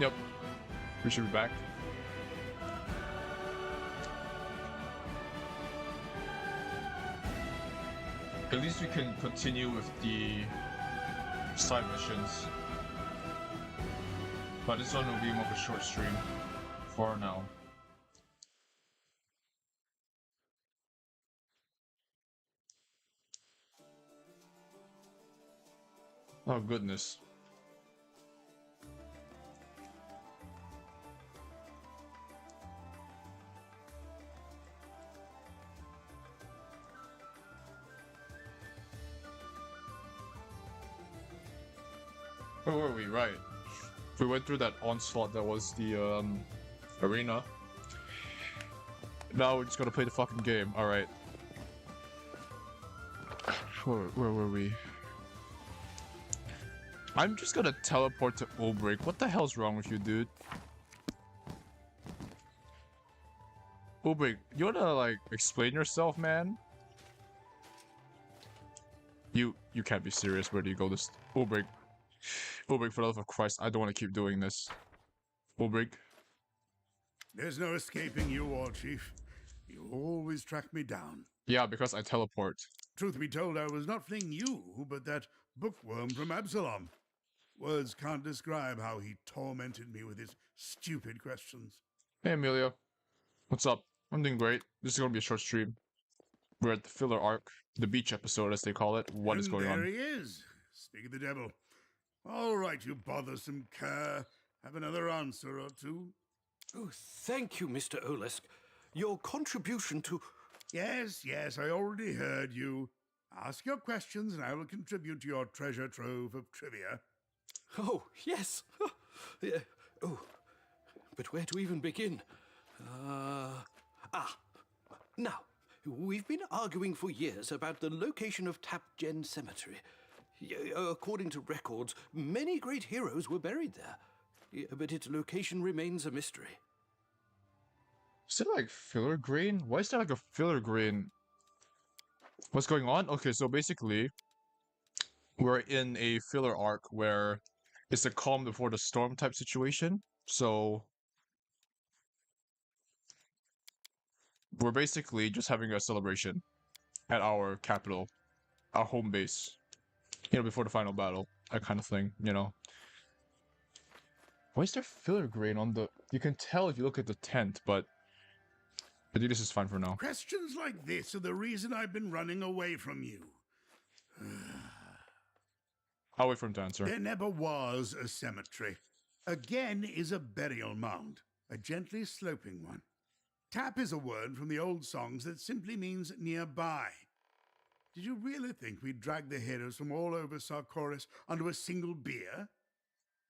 Yep, we should be back. At least we can continue with the side missions. But this one will be more of a short stream for now. Oh goodness. Where were we? Right. We went through that onslaught that was the arena. Now we're just gonna play the fucking game. Alright. Where were we? I'm just gonna teleport to Ulbrich. What the hell's wrong with you, dude? Ulbrich, you wanna like explain yourself, man? You can't be serious. Where do you go? This Ulbrich. Ulbrich, for the love of Christ, I don't want to keep doing this. Ulbrich. There's no escaping you, War Chief. You always track me down. Yeah, because I teleport. Truth be told, I was not fleeing you, but that bookworm from Absalom. Words can't describe how he tormented me with his stupid questions. Hey, Amelia. What's up? I'm doing great. This is gonna be a short stream. We're at the filler arc, the beach episode, as they call it. What is going there on? He is. Speak of the devil. All right, you bothersome cur. Have another answer or two? Oh, thank you, Mr. Olesk. Your contribution to... Yes, I already heard you. Ask your questions and I will contribute to your treasure trove of trivia. Oh, yes. Yeah. Oh, but where to even begin? Now, we've been arguing for years about the location of Tapgen Cemetery. According to records, many great heroes were buried there, but its location remains a mystery. Is it like filler grain? Why is there like a filler grain? What's going on? Okay, so basically, we're in a filler arc where it's a calm before the storm type situation. So we're basically just having a celebration at our capital, our home base. You know, before the final battle, that kind of thing, you know. Why is there filler grain on the... You can tell if you look at the tent, but I think this is fine for now. Questions like this are the reason I've been running away from you. I'll wait for him to answer. There never was a cemetery. Again is a burial mound, a gently sloping one. Tap is a word from the old songs that simply means nearby. Did you really think we'd drag the heroes from all over Sarkoris onto a single bier?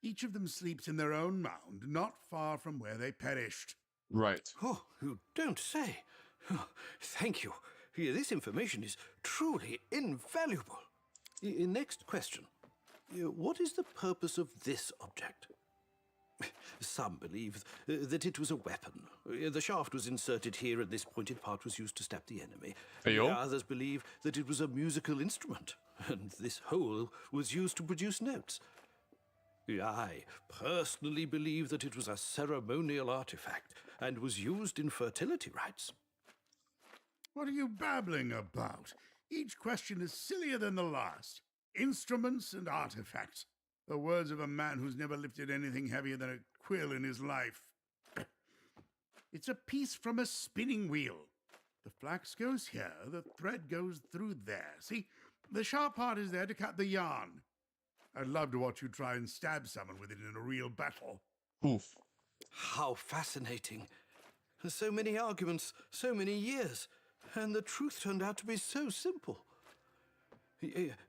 Each of them sleeps in their own mound, not far from where they perished. Right. Oh, you don't say. Oh, thank you. This information is truly invaluable. Next question. What is the purpose of this object? Some believe that it was a weapon. The shaft was inserted here and this pointed part was used to stab the enemy. Ayo? Others believe that it was a musical instrument, and this hole was used to produce notes. I personally believe that it was a ceremonial artifact and was used in fertility rites. What are you babbling about? Each question is sillier than the last. Instruments and artifacts. The words of a man who's never lifted anything heavier than a quill in his life. It's a piece from a spinning wheel. The flax goes here, the thread goes through there. See, the sharp part is there to cut the yarn. I'd love to watch you try and stab someone with it in a real battle. Oof. How fascinating. So many arguments, so many years, and the truth turned out to be so simple.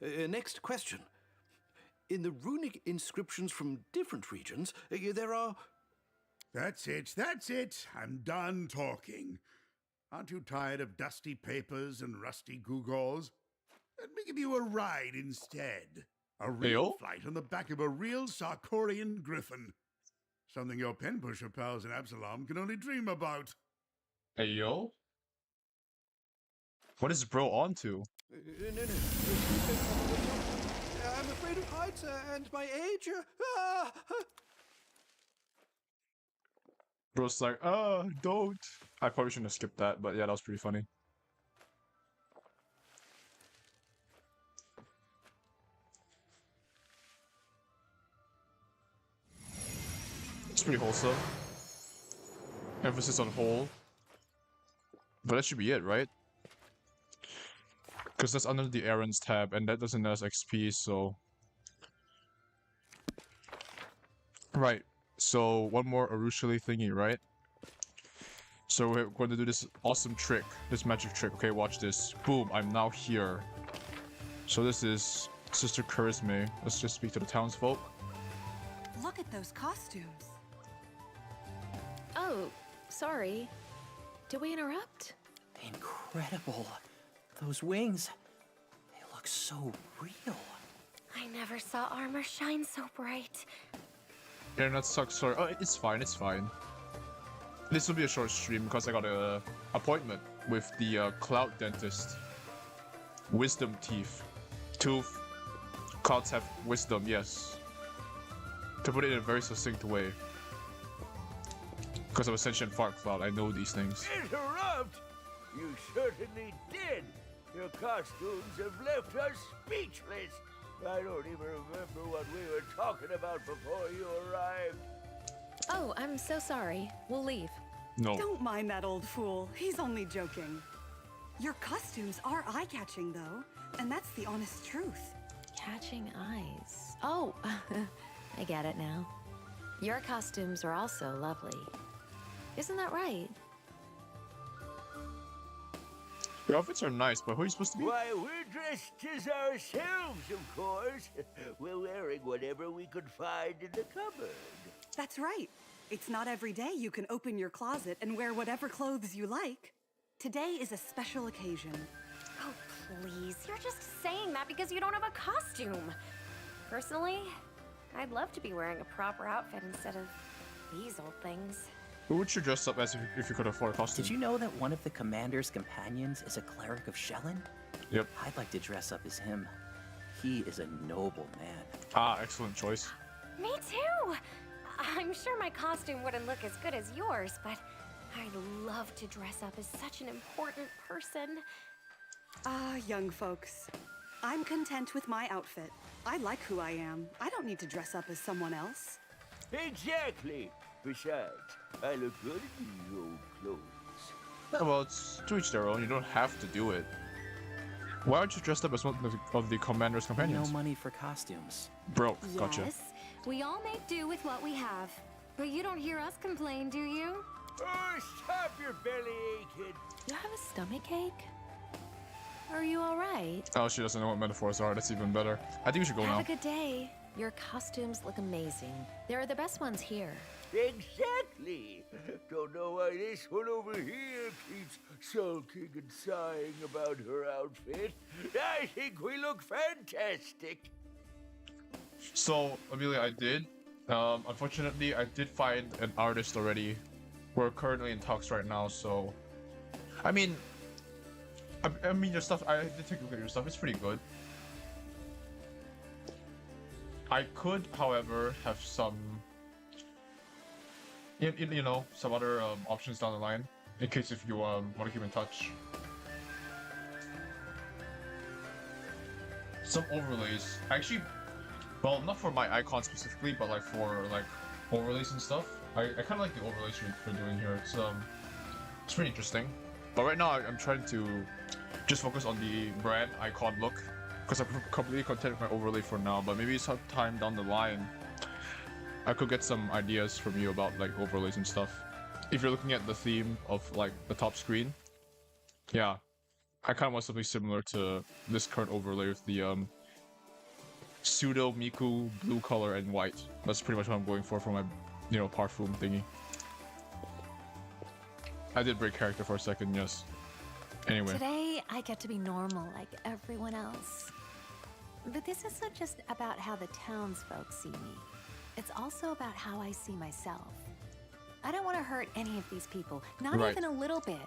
Next question. In the runic inscriptions from different regions, there are... That's it. I'm done talking. Aren't you tired of dusty papers and rusty gewgaws? Let me give you a ride instead. A real Ayo? flight on the back of a real Sarkorian griffin. Something your pen pusher pals in Absalom can only dream about. Hey, yo? What is bro on to? No. I'm afraid of heights and my age. Bro's like, don't. I probably shouldn't have skipped that, but yeah, that was pretty funny. It's pretty wholesome. Emphasis on whole. But that should be it, right? Because that's under the errands tab, and that doesn't have XP, so... Right. So, one more Arushali thingy, right? So we're going to do this awesome trick, this magic trick. Okay, watch this. Boom, I'm now here. So this is Sister Charisme. Let's just speak to the townsfolk. Look at those costumes. Oh, sorry. Did we interrupt? Incredible. Those wings, they look so real. I never saw armor shine so bright. Internet sucks, sorry. Oh, it's fine, it's fine. This will be a short stream because I got a appointment with the cloud dentist. Wisdom teeth. Tooth. Clouds have wisdom, yes. To put it in a very succinct way. Because I'm a sentient fart cloud, I know these things. Interrupt? You certainly did. Your costumes have left us speechless. I don't even remember what we were talking about before you arrived. Oh, I'm so sorry. We'll leave. No. Don't mind that old fool. He's only joking. Your costumes are eye-catching, though, and that's the honest truth. Catching eyes. Oh, I get it now. Your costumes are also lovely. Isn't that right? Your outfits are nice, but who are you supposed to be? Why, we're dressed as ourselves, of course. We're wearing whatever we could find in the cupboard. That's right. It's not every day you can open your closet and wear whatever clothes you like. Today is a special occasion. Oh, please. You're just saying that because you don't have a costume. Personally, I'd love to be wearing a proper outfit instead of these old things. Who would you dress up as if you could afford a costume? Did you know that one of the commander's companions is a cleric of Shellen? Yep. I'd like to dress up as him. He is a noble man. Ah, excellent choice. Me too! I'm sure my costume wouldn't look as good as yours, but I'd love to dress up as such an important person. Ah, young folks. I'm content with my outfit. I like who I am. I don't need to dress up as someone else. Exactly. Besides, I look good in these old clothes. Yeah, well, it's to each their own. You don't have to do it. Why aren't you dressed up as one of the commander's No companions? money for costumes. Broke. Gotcha. Yes, we all make do with what we have. But you don't hear us complain, do you? Oh, stop your belly aching. You have a stomach ache? Are you alright? Oh, she doesn't know what metaphors are. That's even better. I think we should go Have now. a good day. Your costumes look amazing. They're the best ones here. Exactly. Don't know why this one over here keeps sulking and sighing about her outfit. I think we look fantastic. So, Amelia, I did. Unfortunately, I did find an artist already. We're currently in talks right now, so... I mean, your stuff, I did take a look at your stuff, it's pretty good. I could, however, have some... You know, some other options down the line, in case if you want to keep in touch. Some overlays. Actually, well, not for my icon specifically, but like for like overlays and stuff. I kind of like the overlays you're doing here. It's pretty interesting. But right now I'm trying to just focus on the brand icon look, because I'm completely content with my overlay for now. But maybe sometime down the line, I could get some ideas from you about like overlays and stuff. If you're looking at the theme of like the top screen, yeah, I kind of want something similar to this current overlay with the pseudo Miku blue color and white. That's pretty much what I'm going for my, you know, Parfum thingy. I did break character for a second, yes. Anyway. Today, I get to be normal like everyone else. But this isn't just about how the townsfolk see me. It's also about how I see myself. I don't want to hurt any of these people, not Right. even a little bit.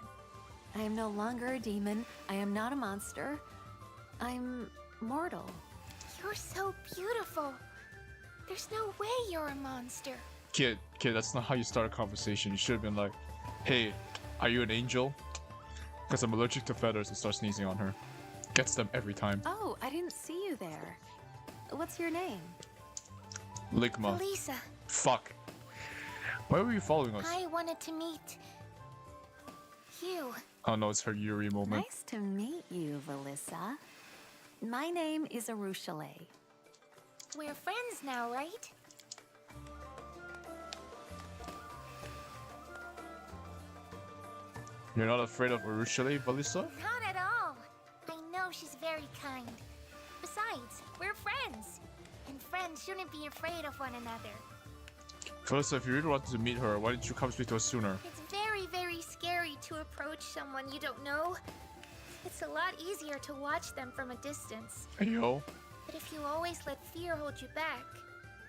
I am no longer a demon. I am not a monster. I'm mortal. You're so beautiful. There's no way you're a monster. Kid, that's not how you start a conversation. You should have been like, hey, are you an angel? Because I'm allergic to feathers, and start sneezing on her. Gets them every time. Oh, I didn't see you there. What's your name? Ligma. Lisa, Fuck. Why were you following us? I wanted to meet you. Oh no, it's her Yuri moment. Nice to meet you, Valissa. My name is Arushale. We're friends now, right? You're not afraid of Arushale, Valissa? Not at all. I know she's very kind. Besides, we're friends. And friends shouldn't be afraid of one another. Valissa, if you really wanted to meet her, why didn't you come speak to us sooner? It's very, very scary to approach someone you don't know. It's a lot easier to watch them from a distance. Hey yo. But if you always let fear hold you back,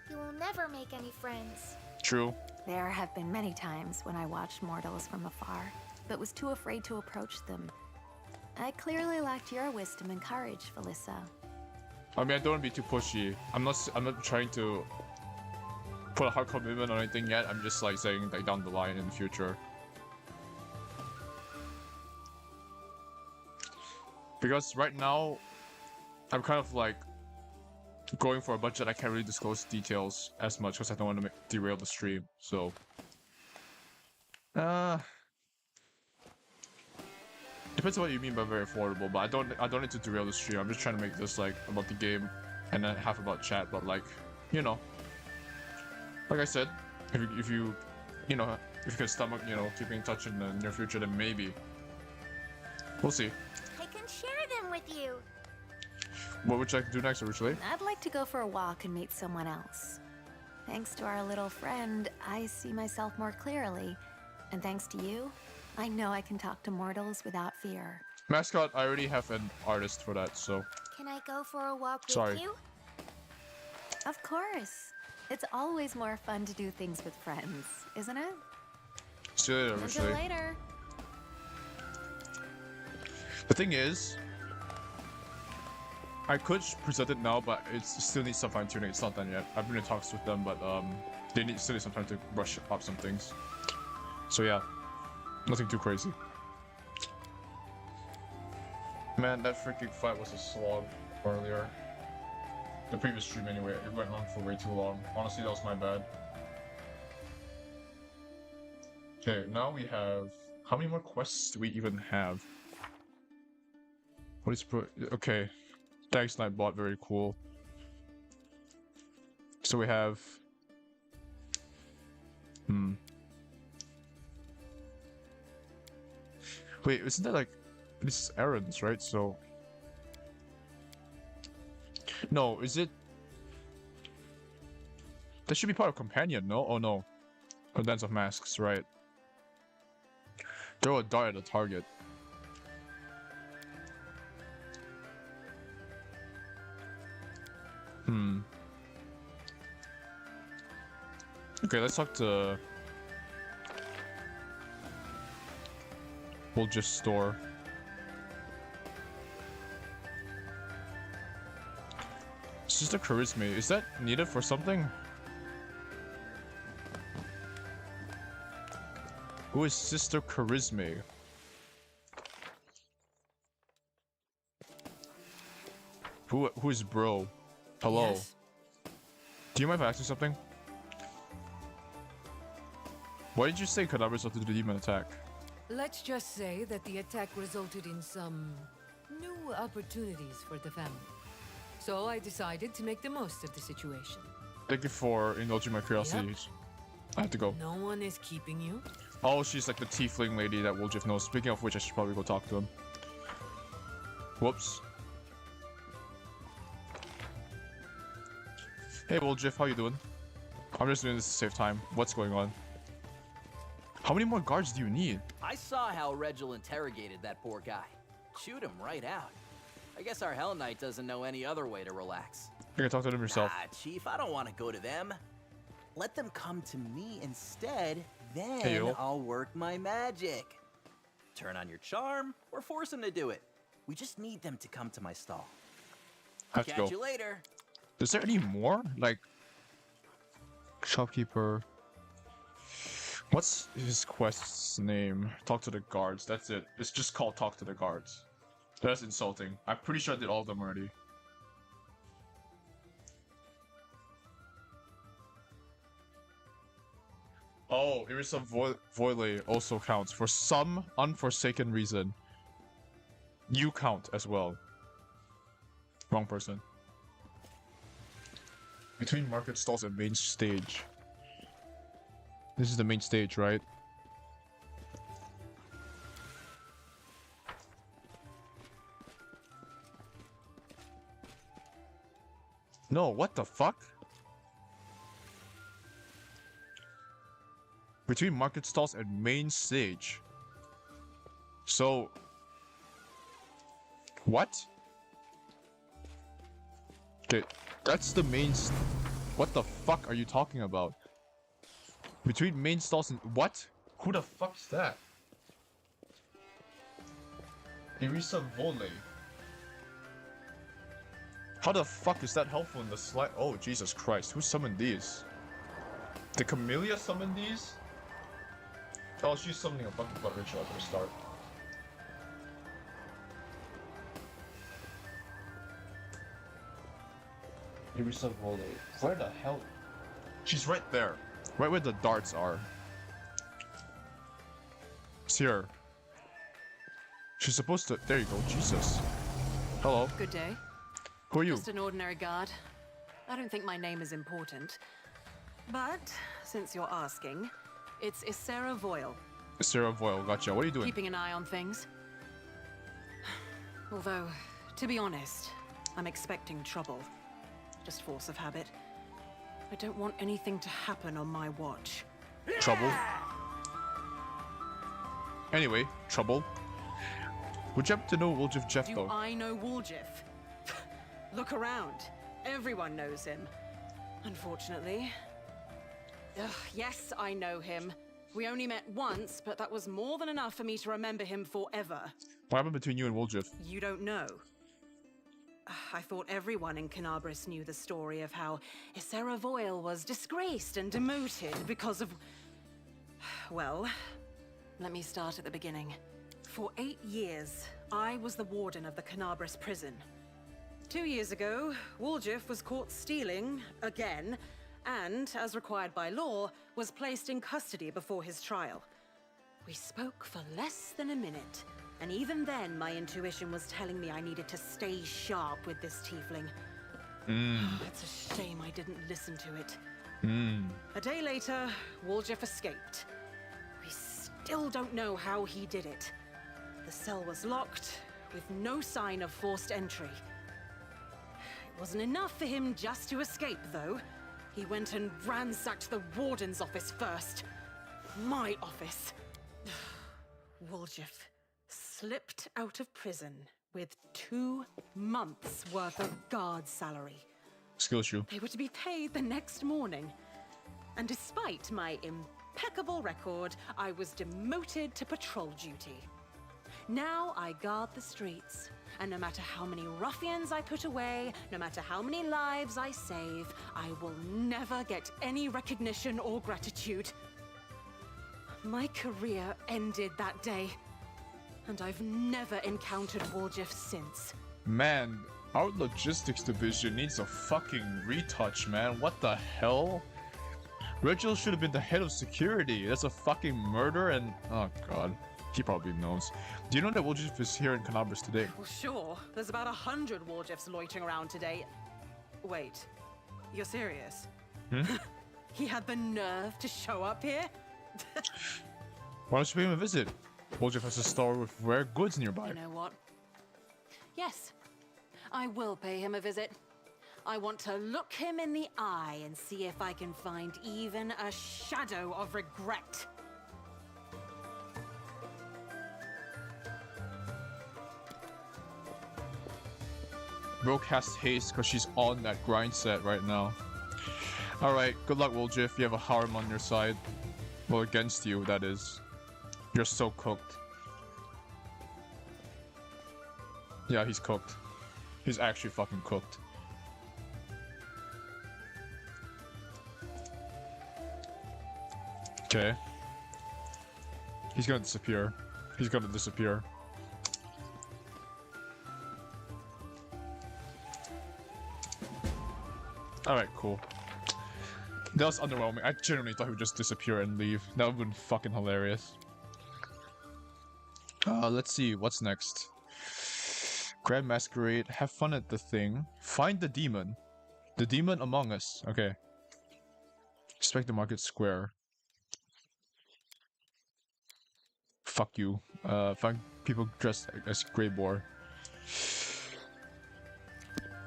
you will never make any friends. True. There have been many times when I watched mortals from afar, but was too afraid to approach them. I clearly lacked your wisdom and courage, Valissa. I mean, I don't want to be too pushy. I'm not trying to put a hard commitment on anything yet. I'm just like saying like down the line in the future. Because right now, I'm kind of like going for a budget. I can't really disclose details as much because I don't want to derail the stream. So, depends on what you mean by very affordable. But I don't need to derail the stream. I'm just trying to make this like about the game, and then half about chat. But like, you know, like I said, if you can stomach keeping in touch in the near future, then maybe we'll see. I can share them with you. What would you like to do next, originally? I'd like to go for a walk and meet someone else. Thanks to our little friend, I see myself more clearly. And thanks to you, I know I can talk to mortals without fear. Mascot, I already have an artist for that, so. Can I go for a walk Sorry. with you? Of course. It's always more fun to do things with friends, isn't it? See you later, Until originally. later. The thing is, I could present it now, but it still needs some fine tuning. It's not done yet. I've been in talks with them, but they still need some time to brush up some things. So yeah, nothing too crazy. Man, that freaking fight was a slog earlier. The previous stream anyway, it went on for way too long. Honestly, that was my bad. Okay, now we have... How many more quests do we even have? What is okay. Thanks, Nightbot, very cool. So we have... Wait, isn't that like... This is errands, right? So... No, is it... That should be part of Companion, no? Oh no. Oh, Dance of Masks, right. Throw a dart at a target. Okay, let's talk to... We'll just store. Sister Charisma, is that needed for something? Who is Sister Charisma? Who is bro? Hello? Yes? Do you mind if I ask you something? Why did you say Kadabra resulted in the demon attack? Let's just say that the attack resulted in some new opportunities for the family. So I decided to make the most of the situation. Thank you for indulging my curiosity. Yep. I have to go. No one is keeping you. Oh, she's like the tiefling lady that Woljif knows. Speaking of which, I should probably go talk to him. Whoops. Hey Woljif, how you doing? I'm just doing this to save time. What's going on? How many more guards do you need? I saw how Regil interrogated that poor guy. Chewed him right out. I guess our Hell Knight doesn't know any other way to relax. You can talk to them yourself. Ah, Chief, I don't want to go to them. Let them come to me instead, then Hey, yo. I'll work my magic. Turn on your charm, or force them to do it. We just need them to come to my stall. I have to Catch go. you later. Is there any more? Like... Shopkeeper... What's his quest's name? Talk to the guards. That's it. It's just called Talk to the Guards. That's insulting. I'm pretty sure I did all of them already. Oh, Irisa Voile also counts. For some unforsaken reason. You count as well. Wrong person. Between market stalls and main stage. This is the main stage, right? No, what the fuck? Between market stalls and main stage. So... What? Okay, that's the main... What the fuck are you talking about? Between main stalls and... What? Who the fuck's that? Irisa Vole. How the fuck is that helpful in the slide? Oh, Jesus Christ. Who summoned these? Did Camellia summon these? Oh, she's summoning a fucking blood ritual at the start. Irisa Vole. Where the hell? She's right there. Right where the darts are. It's here. She's supposed to... There you go. Jesus. Hello. Good day. Who are you? Just an ordinary guard. I don't think my name is important. But, since you're asking, it's Ysera Voile. Ysera Voile, gotcha. What are you doing? Keeping an eye on things. Although, to be honest, I'm expecting trouble. Just force of habit. I don't want anything to happen on my watch. Trouble? Anyway, trouble. Would you happen to know Woljif Jeff, though? Do I know Woljif? Look around. Everyone knows him. Unfortunately. Ugh, yes, I know him. We only met once, but that was more than enough for me to remember him forever. What happened between you and Woljif? You don't know. I thought everyone in Canabris knew the story of how Ysera Voile was disgraced and demoted because of... Well, let me start at the beginning. For 8 years, I was the warden of the Canabris prison. 2 years ago, Woljif was caught stealing, again, and, as required by law, was placed in custody before his trial. We spoke for less than a minute, and even then my intuition was telling me I needed to stay sharp with this tiefling. It's a shame I didn't listen to it. A day later, Woljif escaped. We still don't know how he did it. The cell was locked, with no sign of forced entry. It wasn't enough for him just to escape, though. He went and ransacked the warden's office first. My office. Woljif slipped out of prison with 2 months' worth of guard salary. Skill issue. They were to be paid the next morning. And despite my impeccable record, I was demoted to patrol duty. Now I guard the streets, and no matter how many ruffians I put away, no matter how many lives I save, I will never get any recognition or gratitude. My career ended that day, and I've never encountered Woljif since. Man, our logistics division needs a fucking retouch, man. What the hell? Reginald should have been the head of security. That's a fucking murder and... Oh god. He probably knows. Do you know that Woljif is here in Canabris today? Well, sure. There's about 100 Woljifs loitering around today. Wait. You're serious? He had the nerve to show up here? Why don't you pay him a visit? Woljif has a store with rare goods nearby. You know what? Yes. I will pay him a visit. I want to look him in the eye and see if I can find even a shadow of regret. Bro casts haste because she's on that grind set right now. Alright, good luck Woljif. You have a harem on your side. Well, against you, that is. You're so cooked. Yeah, he's cooked. He's actually fucking cooked. Okay. He's gonna disappear. He's gonna disappear. Alright, cool. That was underwhelming. I genuinely thought he would just disappear and leave. That would have been fucking hilarious. Let's see, what's next? Grand Masquerade, have fun at the thing. Find the demon. The demon among us. Okay. Inspect the market square. Fuck you. Find people dressed as Grey Boar.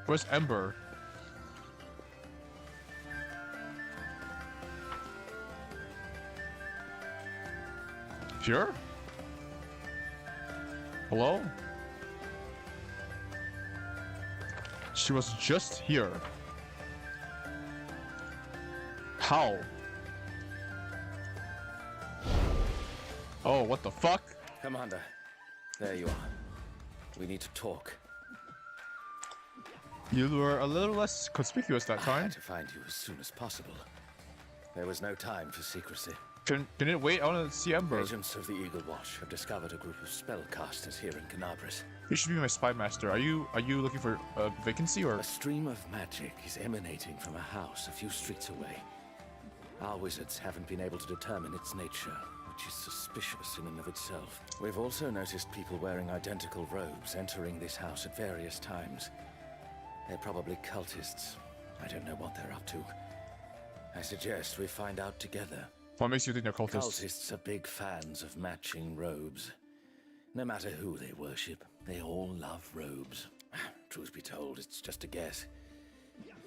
Where's Ember? Here? Hello? She was just here. How? Oh, what the fuck? Commander, there you are. We need to talk. You were a little less conspicuous that I time. had to find you as soon as possible. There was no time for secrecy. Can it wait? I want to see Ember. Agents of the Eagle Watch have discovered a group of spellcasters here in Canabris. You should be my spy master. Are you looking for a vacancy or? A stream of magic is emanating from a house a few streets away. Our wizards haven't been able to determine its nature, which is suspicious in and of itself. We've also noticed people wearing identical robes entering this house at various times. They're probably cultists. I don't know what they're up to. I suggest we find out together. What makes you think they're cultists? Cultists are big fans of matching robes. No matter who they worship, they all love robes. Truth be told, it's just a guess.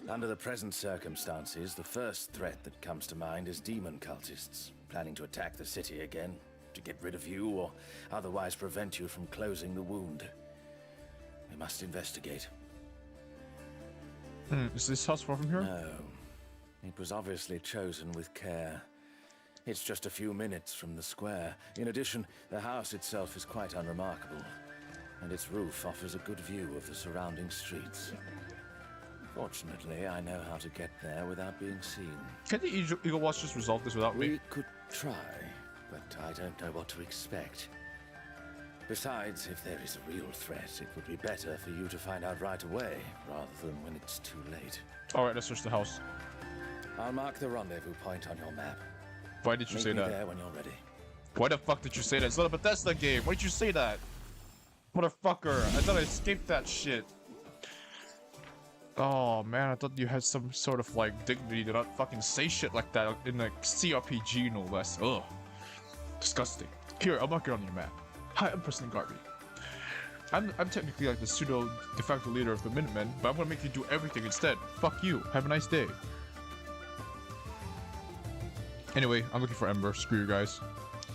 Under the present circumstances, the first threat that comes to mind is demon cultists, planning to attack the city again, to get rid of you or otherwise prevent you from closing the wound. We must investigate. Is this house far from here? No. It was obviously chosen with care. It's just a few minutes from the square. In addition, the house itself is quite unremarkable, and its roof offers a good view of the surrounding streets. Fortunately, I know how to get there without being seen. Can the Eagle Watch just resolve this without me? We could try, but I don't know what to expect. Besides, if there is a real threat, it would be better for you to find out right away, rather than when it's too late. Alright, let's search the house. I'll mark the rendezvous point on your map. Why did you say Meet me that? there when you're ready. Why the fuck did you say that? It's not a Bethesda game. Why did you say that? Motherfucker, I thought I escaped that shit. Oh man, I thought you had some sort of like dignity to not fucking say shit like that in a CRPG no less. Ugh. Disgusting. Here, I'll mark it on your map. Hi, I'm President Garvey. I'm technically like the pseudo de facto leader of the Minutemen, but I'm gonna make you do everything instead. Fuck you. Have a nice day. Anyway, I'm looking for Ember. Screw you guys.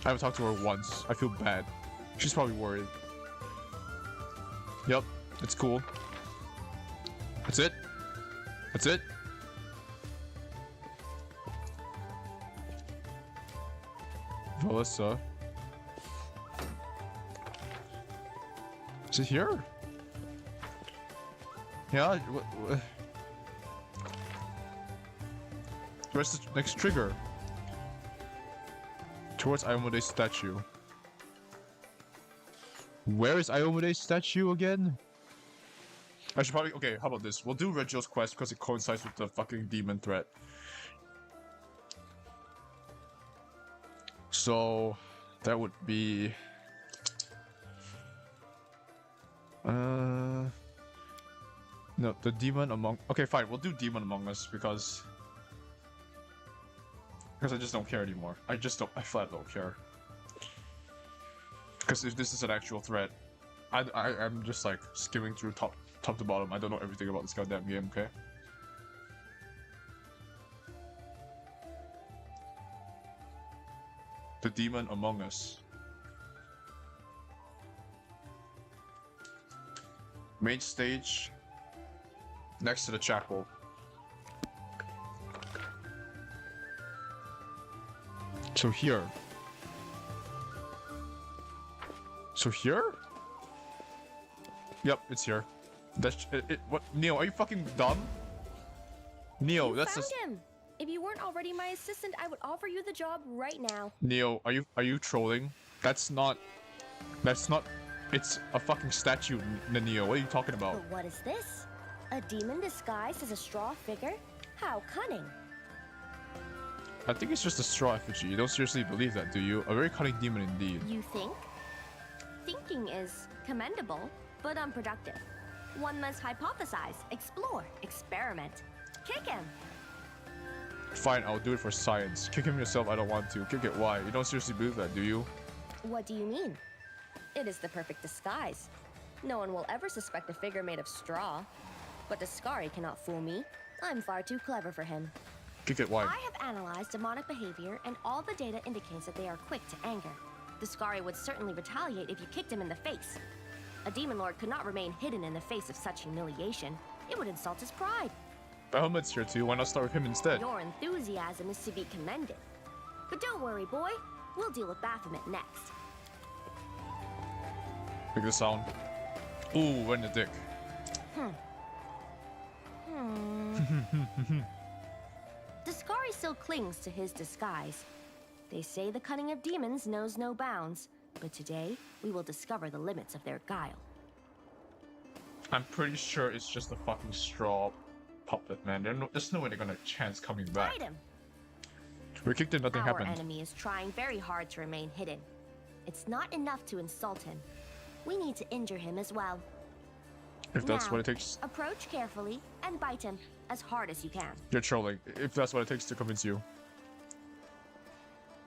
I haven't talked to her once. I feel bad. She's probably worried. Yep, it's cool. That's it. That's it. Melissa. Is it here? Yeah. Where's the next trigger? Towards Iomode's statue. Where is Iomode's statue again? I should probably... Okay, how about this? We'll do Regiel's quest because it coincides with the fucking demon threat. So... that would be... No, the demon among... Okay, fine, we'll do demon among us because I just don't care anymore. I flat don't care. Because if this is an actual threat, I'm just like skimming through top to bottom. I don't know everything about this goddamn game, okay? The demon among us. Main stage. Next to the chapel. So here. So here? Yep, it's here. That's it. What? Neo, are you fucking dumb? Neo, that's found him. If you weren't already my assistant, I would offer you the job right now. Neo, are you trolling? That's not. It's a fucking statue, Neo. What are you talking about? But what is this? A demon disguised as a straw figure? How cunning. I think it's just a straw effigy. You don't seriously believe that, do you? A very cunning demon indeed. You think? Thinking is commendable, but unproductive. One must hypothesize, explore, experiment. Kick him! Fine, I'll do it for science. Kick him yourself, I don't want to. Kick it, why? You don't seriously believe that, do you? What do you mean? It is the perfect disguise. No one will ever suspect a figure made of straw. But Dascari cannot fool me. I'm far too clever for him. Kick it, why? I have analyzed demonic behavior, and all the data indicates that they are quick to anger. Dascari would certainly retaliate if you kicked him in the face. A demon lord could not remain hidden in the face of such humiliation. It would insult his pride. Bahamut's here too. Why not start with him instead? Your enthusiasm is to be commended. But don't worry, boy. We'll deal with Baphomet next. Pick the sound. Ooh, right in the dick. Dascari still clings to his disguise. They say the cunning of demons knows no bounds, but today we will discover the limits of their guile. I'm pretty sure it's just a fucking straw puppet, man. There's no way they're gonna chance coming back. Fight him! We kicked it, nothing Our happened. enemy is trying very hard to remain hidden. It's not enough to insult him. We need to injure him as well. If that's Now, what it takes. approach carefully and bite him as hard as you can. You're trolling. If that's what it takes to convince you.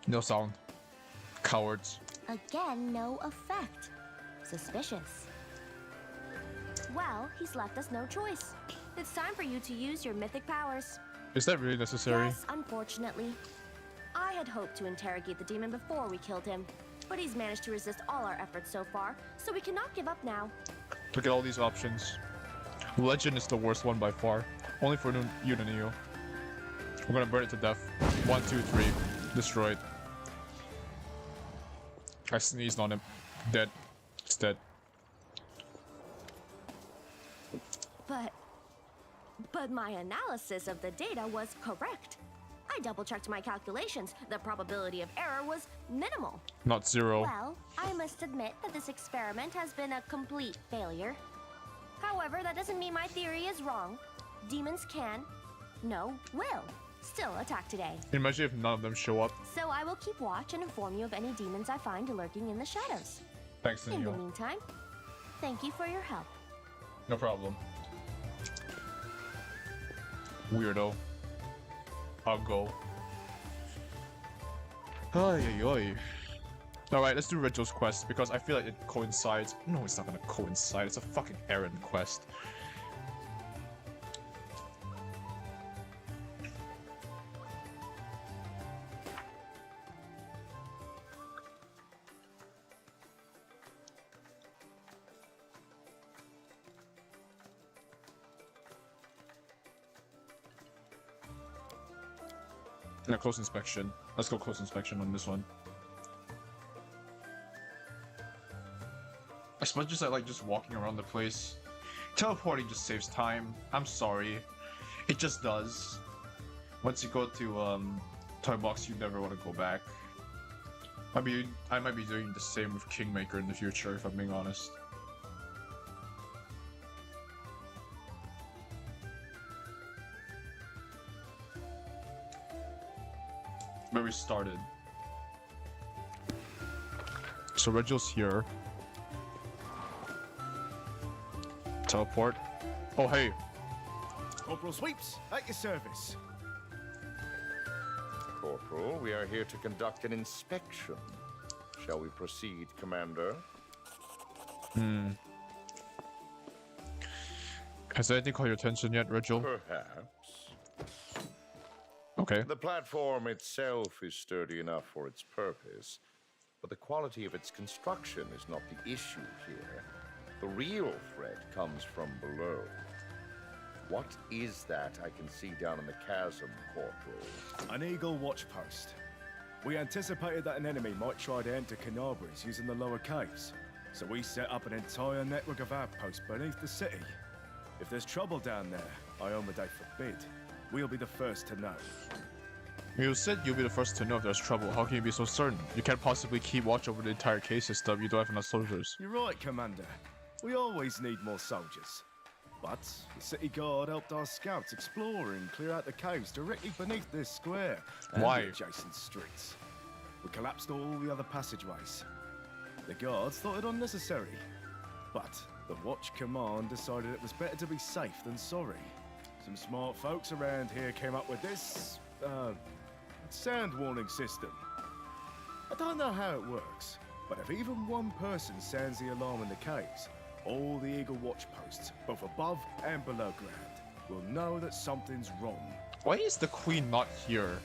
No sound. Cowards. Again, no effect. Suspicious. Well, he's left us no choice. It's time for you to use your mythic powers. Is that really necessary? Yes, unfortunately. I had hoped to interrogate the demon before we killed him, but he's managed to resist all our efforts so far, so we cannot give up now. Look at all these options. Legend is the worst one by far. Only for you and Neo. We're gonna burn it to death. 1, 2, 3. Destroyed. I sneezed on him. Dead. It's dead. But my analysis of the data was correct. I double-checked my calculations. The probability of error was minimal. Not 0. Well, I must admit that this experiment has been a complete failure. However, that doesn't mean my theory is wrong. Demons can, no, will, still attack today. Imagine if none of them show up. So I will keep watch and inform you of any demons I find lurking in the shadows. Thanks, In the Neo. meantime, thank you for your help. No problem. Weirdo. I'll go. Alright, let's do Reggio's quest because I feel like it coincides. No, it's not gonna coincide. It's a fucking errand quest. No, close inspection. Let's go close inspection on this one. As much as I like just walking around the place, teleporting just saves time. I'm sorry. It just does. Once you go to Toy Box, you never want to go back. I might be doing the same with Kingmaker in the future, if I'm being honest. Where we started. So Reggio's here. Teleport. Oh, hey. Corporal Sweeps, at your service. Corporal, we are here to conduct an inspection. Shall we proceed, Commander? Has anything caught your attention yet, Reggio? Perhaps. Okay. The platform itself is sturdy enough for its purpose, but the quality of its construction is not the issue here. The real threat comes from below. What is that I can see down in the chasm, Corporal? An Eagle watch post. We anticipated that an enemy might try to enter Canabris using the lower caves, so we set up an entire network of outposts beneath the city. If there's trouble down there, Iomedae forbid, we'll be the first to know. You said you'll be the first to know if there's trouble. How can you be so certain? You can't possibly keep watch over the entire case system. You don't have enough soldiers. You're right, Commander. We always need more soldiers. But the city guard helped our scouts explore and clear out the caves directly beneath this square and Why? the adjacent streets. We collapsed all the other passageways. The guards thought it unnecessary. But the Watch Command decided it was better to be safe than sorry. Some smart folks around here came up with this, sound warning system. I don't know how it works, but if even one person sounds the alarm in the caves, all the Eagle Watch posts, both above and below ground, will know that something's wrong. Why is the queen not here?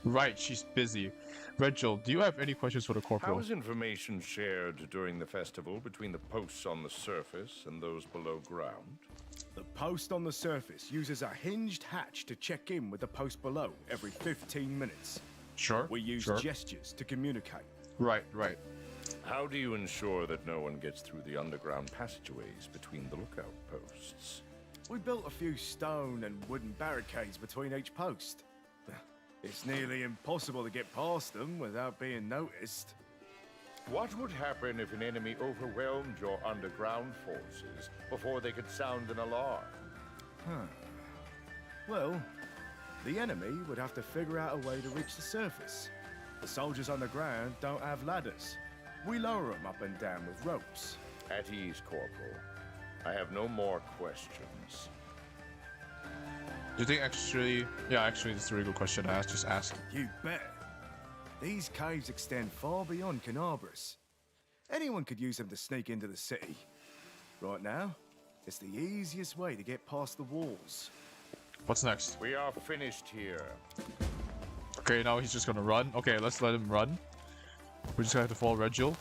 Right, she's busy. Regil, do you have any questions for the corporal? How is information shared during the festival between the posts on the surface and those below ground? The post on the surface uses a hinged hatch to check in with the post below every 15 minutes. Sure. We use gestures to communicate. Right. How do you ensure that no one gets through the underground passageways between the lookout posts? We built a few stone and wooden barricades between each post. It's nearly impossible to get past them without being noticed. What would happen if an enemy overwhelmed your underground forces before they could sound an alarm? Well, the enemy would have to figure out a way to reach the surface. The soldiers on the ground don't have ladders. We lower them up and down with ropes. At ease, Corporal. I have no more questions. Do you think actually... Yeah, actually, this is a really good question to ask. Just ask. You bet. These caves extend far beyond Canabras. Anyone could use them to sneak into the city. Right now, it's the easiest way to get past the walls. What's next? We are finished here. Okay, now he's just gonna run. Okay, let's let him run. We're just gonna have to follow Regil.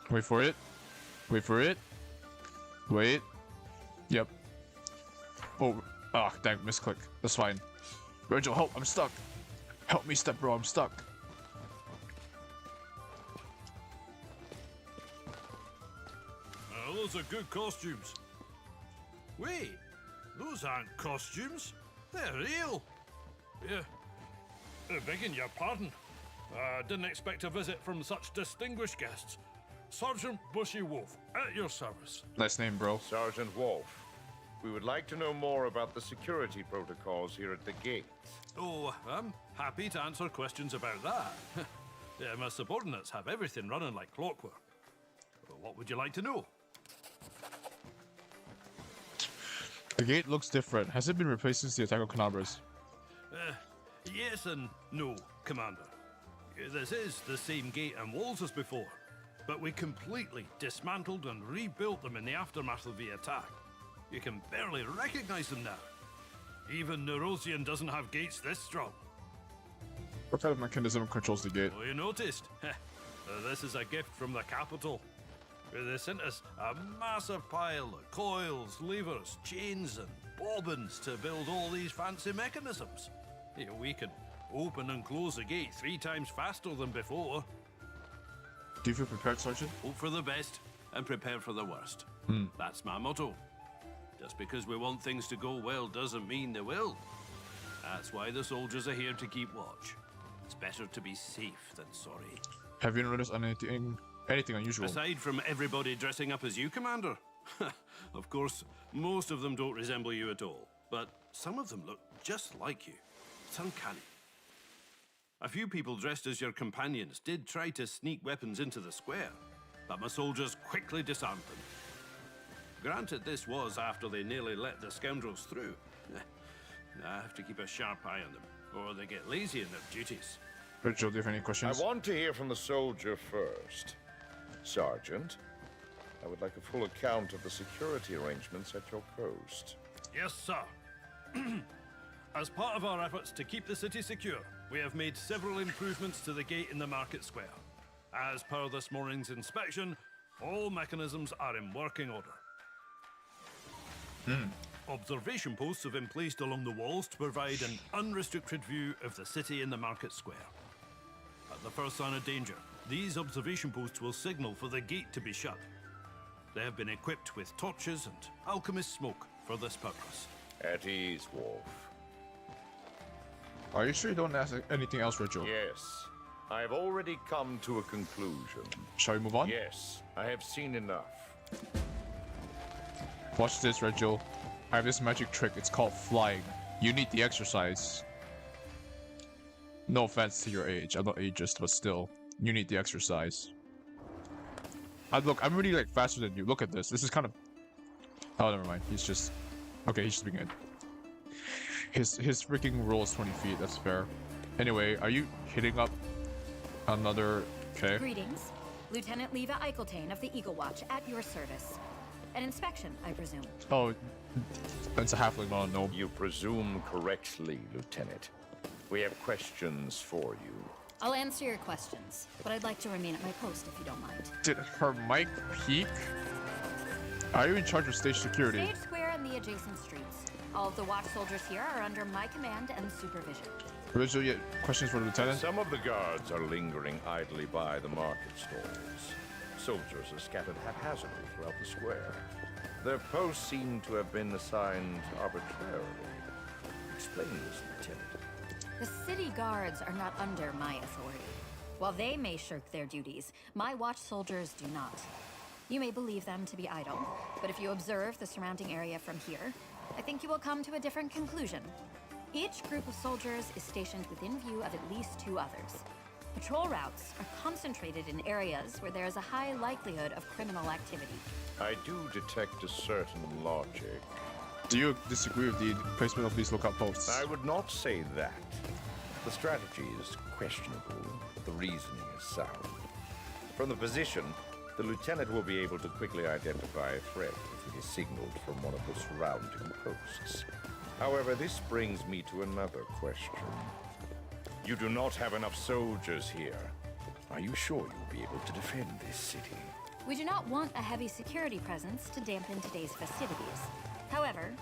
Wait for it. Wait for it. Wait. Yep. Oh, dang, misclick. That's fine. Regil, help, I'm stuck. Help me, step bro, I'm stuck. Those are good costumes. Wait, those aren't costumes. They're real. Yeah. Begging your pardon. Didn't expect a visit from such distinguished guests. Sergeant Bushy Wolf, at your service. Nice name, bro. Sergeant Wolf, we would like to know more about the security protocols here at the gate. Oh, I'm happy to answer questions about that. Yeah, my subordinates have everything running like clockwork. Well, what would you like to know? The gate looks different. Has it been replaced since the attack of Canabras? Yes and no, Commander. This is the same gate and walls as before, but we completely dismantled and rebuilt them in the aftermath of the attack. You can barely recognize them now. Even Nerosian doesn't have gates this strong. What kind of mechanism controls the gate? Oh, you noticed? This is a gift from the capital. They sent us a massive pile of coils, levers, chains, and bobbins to build all these fancy mechanisms. We can open and close the gate 3 times faster than before. Do you feel prepared, Sergeant? Hope for the best and prepare for the worst. That's my motto. Just because we want things to go well doesn't mean they will. That's why the soldiers are here to keep watch. It's better to be safe than sorry. Have you noticed anything unusual? Aside from everybody dressing up as you, Commander. Of course, most of them don't resemble you at all, but some of them look just like you. It's uncanny. A few people dressed as your companions did try to sneak weapons into the square, but my soldiers quickly disarmed them. Granted, this was after they nearly let the scoundrels through. I have to keep a sharp eye on them, or they get lazy in their duties. Regil, do you have any questions? I want to hear from the soldier first. Sergeant, I would like a full account of the security arrangements at your post. Yes, sir. As part of our efforts to keep the city secure, we have made several improvements to the gate in the market square. As per this morning's inspection, all mechanisms are in working order. Observation posts have been placed along the walls to provide an unrestricted view of the city in the market square. At the first sign of danger, these observation posts will signal for the gate to be shut. They have been equipped with torches and alchemist smoke for this purpose. At ease, Wolf. Are you sure you don't ask anything else, Rachel? Yes. I have already come to a conclusion. Shall we move on? Yes, I have seen enough. Watch this, Rachel. I have this magic trick. It's called flying. You need the exercise. No offense to your age. I'm not ageist, but still. You need the exercise. Look, I'm really like faster than you. Look at this. This is kind of... Oh, never mind. He's just... Okay, he's just being good. His freaking roll is 20 feet. That's fair. Anyway, are you hitting up another... Okay. Greetings. Lieutenant Leva Eicheltane of the Eagle Watch at your service. An inspection, I presume. Oh, that's a halfling, not a gnome. You presume correctly, Lieutenant. We have questions for you. I'll answer your questions, but I'd like to remain at my post if you don't mind. Did her mic peak? Are you in charge of stage security? Stage Square and the adjacent streets. All of the watch soldiers here are under my command and supervision. Rachel, you questions for the lieutenant? Some of the guards are lingering idly by the market stalls. Soldiers are scattered haphazardly throughout the square. Their posts seem to have been assigned arbitrarily. Explain this, Lieutenant. The city guards are not under my authority. While they may shirk their duties, my watch soldiers do not. You may believe them to be idle, but if you observe the surrounding area from here, I think you will come to a different conclusion. Each group of soldiers is stationed within view of at least 2 others. Patrol routes are concentrated in areas where there is a high likelihood of criminal activity. I do detect a certain logic. Do you disagree with the placement of these lookout posts? I would not say that. The strategy is questionable, but the reasoning is sound. From the position, the lieutenant will be able to quickly identify a threat if it is signaled from one of the surrounding posts. However, this brings me to another question. You do not have enough soldiers here. Are you sure you'll be able to defend this city? We do not want a heavy security presence to dampen today's festivities. However,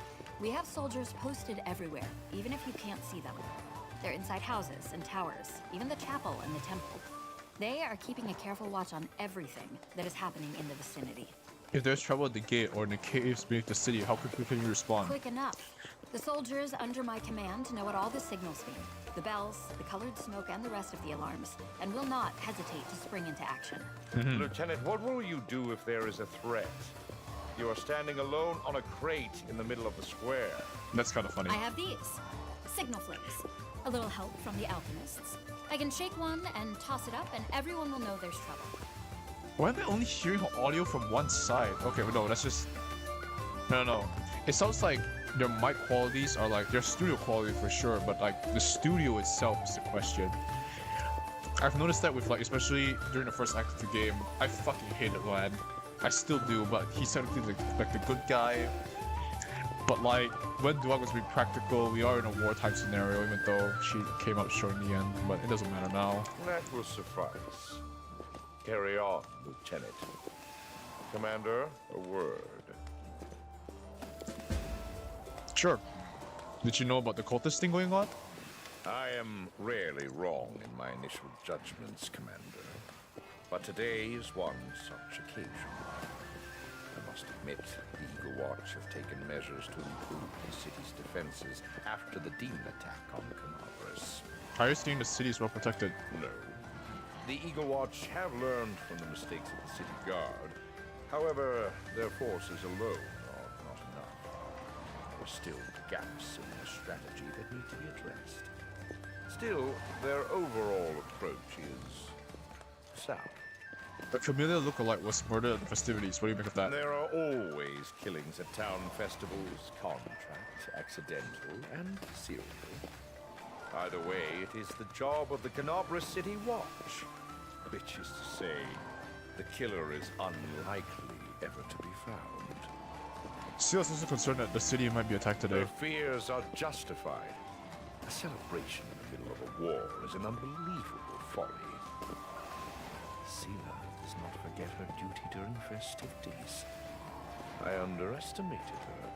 we have soldiers posted everywhere, even if you can't see them. They're inside houses and towers, even the chapel and the temple. They are keeping a careful watch on everything that is happening in the vicinity. If there's trouble at the gate or in the caves beneath the city, how quickly can you respond? Quick enough. The soldiers under my command know what all the signals mean. The bells, the colored smoke, and the rest of the alarms, and will not hesitate to spring into action. Lieutenant, what will you do if there is a threat? You are standing alone on a crate in the middle of the square. That's kind of funny. I have these. Signal flares. A little help from the alchemists. I can shake one and toss it up, and everyone will know there's trouble. Why am I only hearing audio from one side? Okay, no, that's just... No. It sounds like their mic qualities are like, their studio quality for sure, but like the studio itself is the question. I've noticed that with like, especially during the first act of the game, I fucking hated Lan. I still do, but he's technically like the good guy. But like, when Duwag was being practical, we are in a wartime scenario, even though she came out short in the end, but it doesn't matter now. That will suffice. Carry on, Lieutenant. Commander, a word. Sure. Did you know about the cultist thing going on? I am rarely wrong in my initial judgments, Commander. But today is one such occasion. I must admit, the Eagle Watch have taken measures to improve the city's defenses after the demon attack on Canabras. Are you saying the city is well protected? No. The Eagle Watch have learned from the mistakes of the city guard. However, their forces alone are not enough. There are still gaps in their strategy that need to be addressed. Still, their overall approach is sound. The Camellia lookalike was murdered at the festivities. What do you make of that? There are always killings at town festivals, contract, accidental, and serial. Either way, it is the job of the Canabras City Watch, which is to say, the killer is unlikely ever to be found. Seal is also concerned that the city might be attacked today. Their fears are justified. A celebration in the middle of a war is an unbelievable folly. Sela does not forget her duty during festivities. I underestimated her.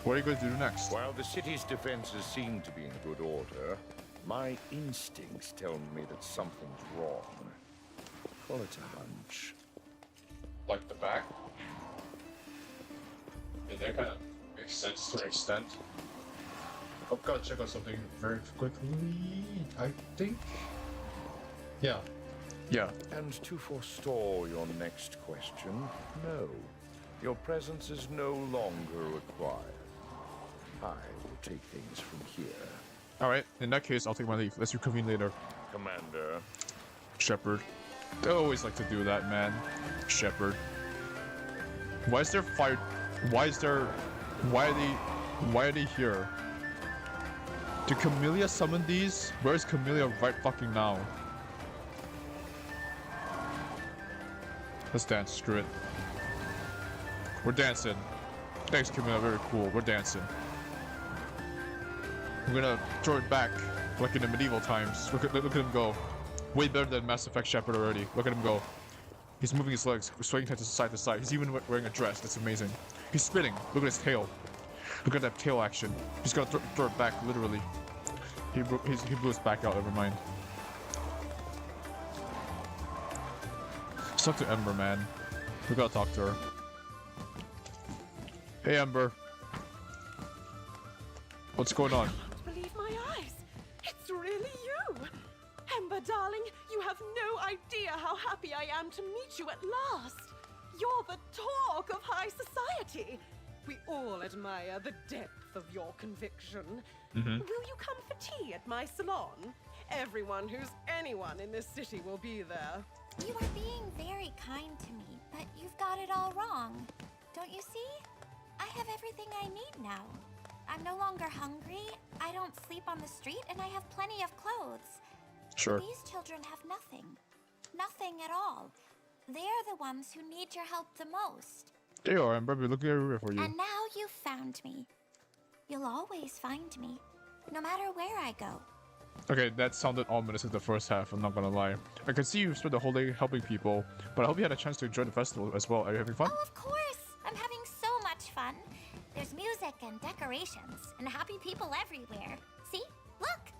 What are you going to do next? While the city's defenses seem to be in good order, my instincts tell me that something's wrong. Call it a hunch. Like the back? Yeah, that kind of makes sense to an extent. I've got to check out something very quickly. I think. Yeah. Yeah. And to forestall your next question, no. Your presence is no longer required. I will take things from here. Alright, in that case, I'll take my leave. Let's reconvene later. Commander. Shepard. They always like to do that, man. Shepard. Why is there fire? Why is there? Why are they here? Did Camellia summon these? Where's Camellia right fucking now? Let's dance. Screw it. We're dancing. Thanks, Camellia. Very cool. We're dancing. I'm gonna throw it back like in the medieval times. Look at him go. Way better than Mass Effect Shepard already. Look at him go. He's moving his legs, swaying side to side. He's even wearing a dress. That's amazing. He's spinning. Look at his tail. Look at that tail action. He's gonna throw it back, literally. He blew his back out. Never mind. Let's talk to Ember, man. We gotta talk to her. Hey, Ember. What's going on? I can't believe my eyes. It's really you. Ember, darling, you have no idea how happy I am to meet you at last. You're the talk of high society. We all admire the depth of your conviction. Mm-hmm. Will you come for tea at my salon? Everyone who's anyone in this city will be there. You are being very kind to me, but you've got it all wrong. Don't you see? I have everything I need now. I'm no longer hungry, I don't sleep on the street, and I have plenty of clothes. Sure. These children have nothing. Nothing at all. They're the ones who need your help the most. There you are, Ember. We're looking everywhere for you. And now you've found me. You'll always find me, no matter where I go. Okay, that sounded ominous in the first half, I'm not gonna lie. I can see you spent the whole day helping people, but I hope you had a chance to enjoy the festival as well. Are you having fun? Oh, of course! I'm having so much fun. There's music and decorations, and happy people everywhere. See? Look!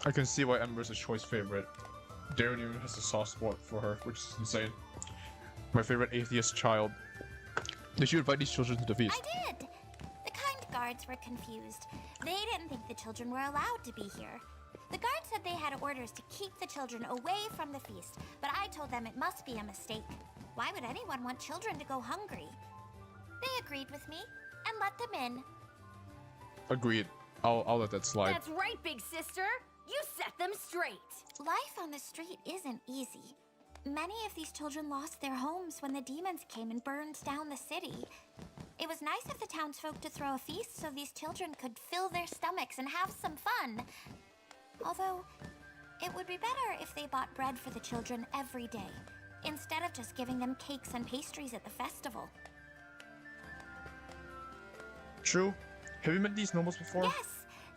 I can see why Ember's a choice favorite. Darren even has a soft spot for her, which is insane. My favorite atheist child. Did you invite these children to the feast? I did! The kind guards were confused. They didn't think the children were allowed to be here. The guards said they had orders to keep the children away from the feast, but I told them it must be a mistake. Why would anyone want children to go hungry? They agreed with me and let them in. Agreed. I'll let that slide. That's right, big sister. You set them straight. Life on the street isn't easy. Many of these children lost their homes when the demons came and burned down the city. It was nice of the townsfolk to throw a feast so these children could fill their stomachs and have some fun. Although, it would be better if they bought bread for the children every day, instead of just giving them cakes and pastries at the festival. True. Have you met these nobles before? Yes!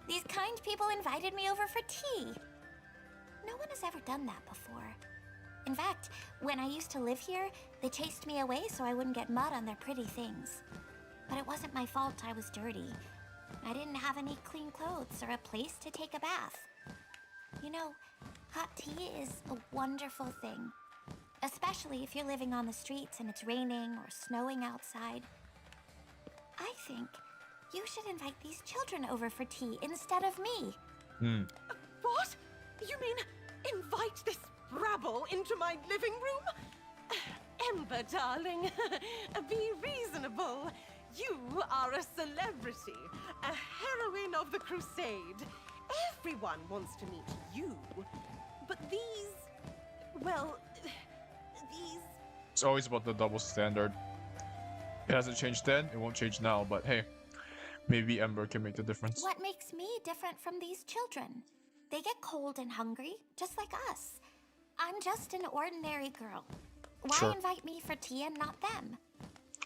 These kind people invited me over for tea. No one has ever done that before. In fact, when I used to live here, they chased me away so I wouldn't get mud on their pretty things. But it wasn't my fault I was dirty. I didn't have any clean clothes or a place to take a bath. You know, hot tea is a wonderful thing. Especially if you're living on the streets and it's raining or snowing outside. I think you should invite these children over for tea instead of me. What? You mean invite this rabble into my living room? Ember, darling, be reasonable. You are a celebrity, a heroine of the crusade. Everyone wants to meet you. But these... well, these... It's always about the double standard. It hasn't changed then, it won't change now, but hey, maybe Ember can make the difference. What makes me different from these children? They get cold and hungry, just like us. I'm just an ordinary girl. Why Sure. invite me for tea and not them?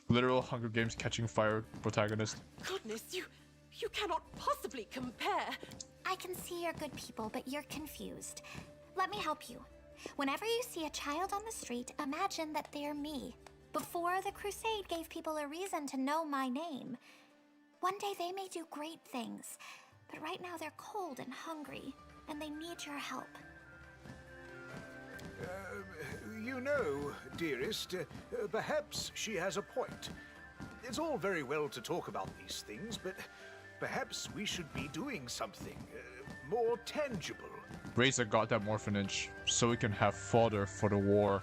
Literal Hunger Games catching fire protagonist. Goodness, you cannot possibly compare. I can see you're good people, but you're confused. Let me help you. Whenever you see a child on the street, imagine that they're me. Before the Crusade gave people a reason to know my name. One day they may do great things, but right now they're cold and hungry, and they need your help. You know, dearest, perhaps she has a point. It's all very well to talk about these things, but perhaps we should be doing something more tangible. Raise a goddamn orphanage so we can have fodder for the war.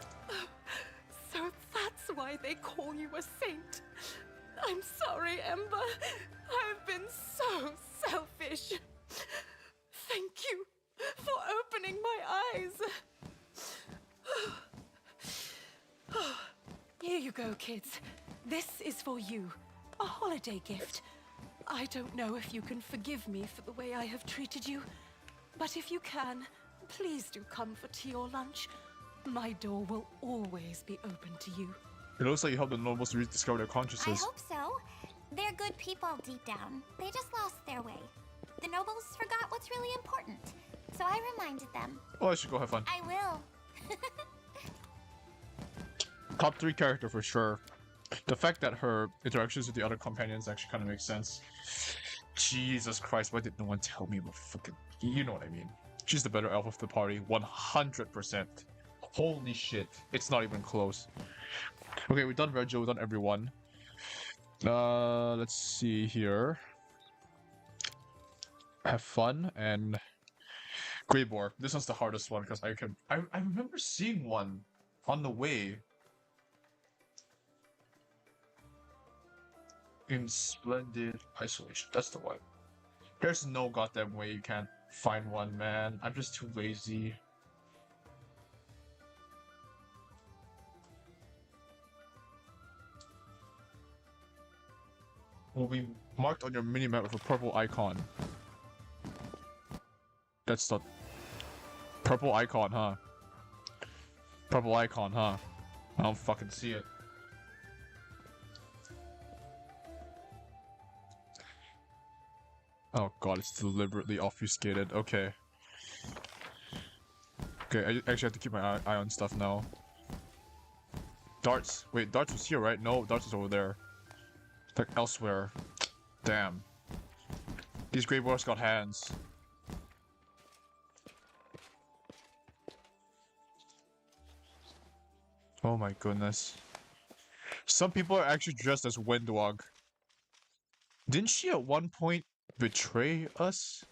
So that's why they call you a saint. I'm sorry, Ember. I've been so selfish. Thank you for opening my eyes. Here you go, kids. This is for you. A holiday gift. I don't know if you can forgive me for the way I have treated you, but if you can, please do come for tea or lunch. My door will always be open to you. It looks like you helped the nobles rediscover their I consciousness. hope so. They're good people deep down. They just lost their way. The nobles forgot what's really important, so I reminded them. Oh, I should go have fun. I will. Top 3 character for sure. The fact that her interactions with the other companions actually kind of makes sense. Jesus Christ, why did no one tell me about fucking... You know what I mean. She's the better elf of the party, 100%. Holy shit, it's not even close. Okay, we've done Regil, we've done everyone. Let's see here. Have fun and... Greybor. This one's the hardest one because I remember seeing one on the way. In Splendid Isolation. That's the one. There's no goddamn way you can't find one, man. I'm just too lazy. Will be marked on your minimap with a purple icon. That's the purple icon, huh? Purple icon, huh? I don't fucking see it. Oh god, it's deliberately obfuscated. Okay. Okay, I actually have to keep my eye on stuff now. Darts. Wait, Darts was here, right? No, Darts is over there. Like elsewhere. Damn. These Greybors got hands. Oh my goodness. Some people are actually dressed as Windwag. Didn't she at one point betray us?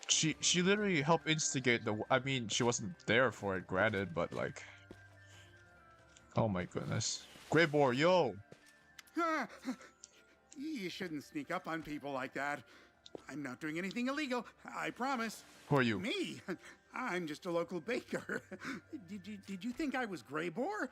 She literally helped instigate the... I mean, she wasn't there for it, granted, but like... Oh my goodness. Greybor, yo! You shouldn't sneak up on people like that. I'm not doing anything illegal, I promise. Who are you? Me? I'm just a local baker. Did you think I was Greybor?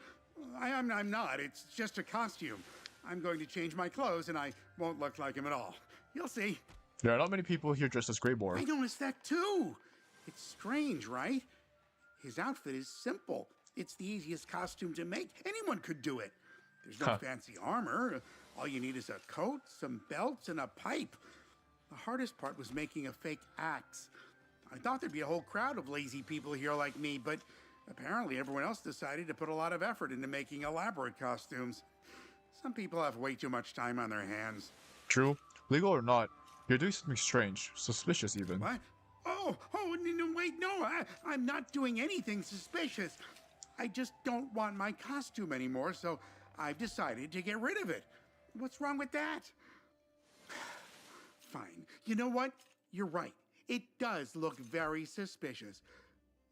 I'm not. It's just a costume. I'm going to change my clothes and I won't look like him at all. You'll see. There are not many people here dressed as Greybor. I noticed that too. It's strange, right? His outfit is simple. It's the easiest costume to make. Anyone could do it. There's no fancy armor. All you need is a coat, some belts, and a pipe. The hardest part was making a fake axe. I thought there'd be a whole crowd of lazy people here like me, but apparently everyone else decided to put a lot of effort into making elaborate costumes. Some people have way too much time on their hands. True. Legal or not, you're doing something strange. Suspicious even. What? Oh, no, wait, no, I'm not doing anything suspicious. I just don't want my costume anymore, so I've decided to get rid of it. What's wrong with that? Fine. You know what? You're right. It does look very suspicious.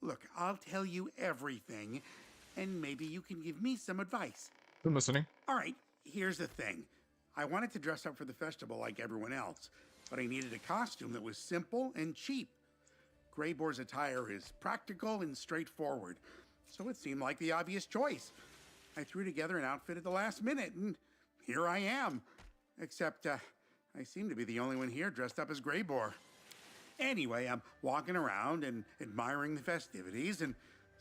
Look, I'll tell you everything, and maybe you can give me some advice. I'm listening. All right, here's the thing. I wanted to dress up for the festival like everyone else, but I needed a costume that was simple and cheap. Greybor's attire is practical and straightforward, so it seemed like the obvious choice. I threw together an outfit at the last minute, and here I am. Except, I seem to be the only one here dressed up as Greybor. Anyway, I'm walking around and admiring the festivities, and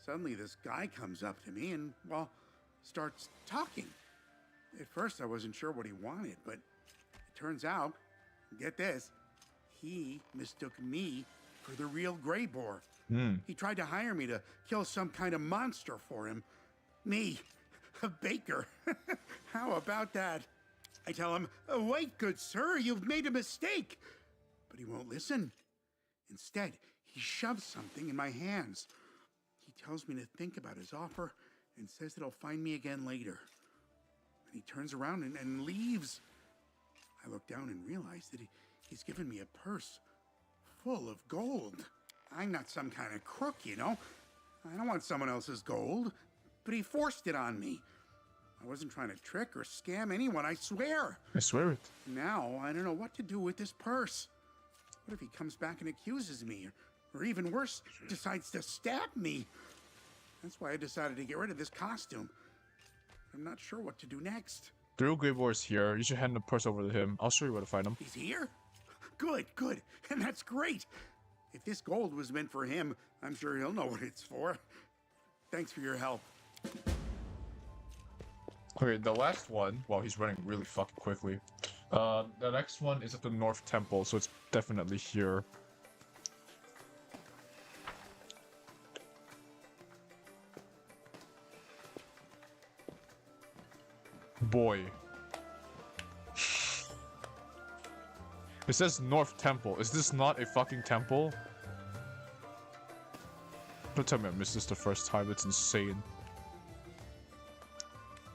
suddenly this guy comes up to me and, well, starts talking. At first, I wasn't sure what he wanted, but it turns out, get this, he mistook me for the real Greybor. He tried to hire me to kill some kind of monster for him. Me, a baker. How about that? I tell him, wait, good sir, you've made a mistake. But he won't listen. Instead, he shoves something in my hands. He tells me to think about his offer and says that he'll find me again later. And he turns around and leaves. I look down and realize that he's given me a purse full of gold. I'm not some kind of crook, you know. I don't want someone else's gold, but he forced it on me. I wasn't trying to trick or scam anyone, I swear. I swear it. Now, I don't know what to do with this purse. What if he comes back and accuses me? Or even worse, decides to stab me? That's why I decided to get rid of this costume. I'm not sure what to do next. The real Grey Boar is here. You should hand the purse over to him. I'll show you where to find him. He's here? Good, good. And that's great. If this gold was meant for him, I'm sure he'll know what it's for. Thanks for your help. Okay, the last one, well, he's running really fucking quickly. The next one is at the North Temple, so it's definitely here. Boy. It says North Temple. Is this not a fucking temple? Don't tell me I missed this the first time. It's insane.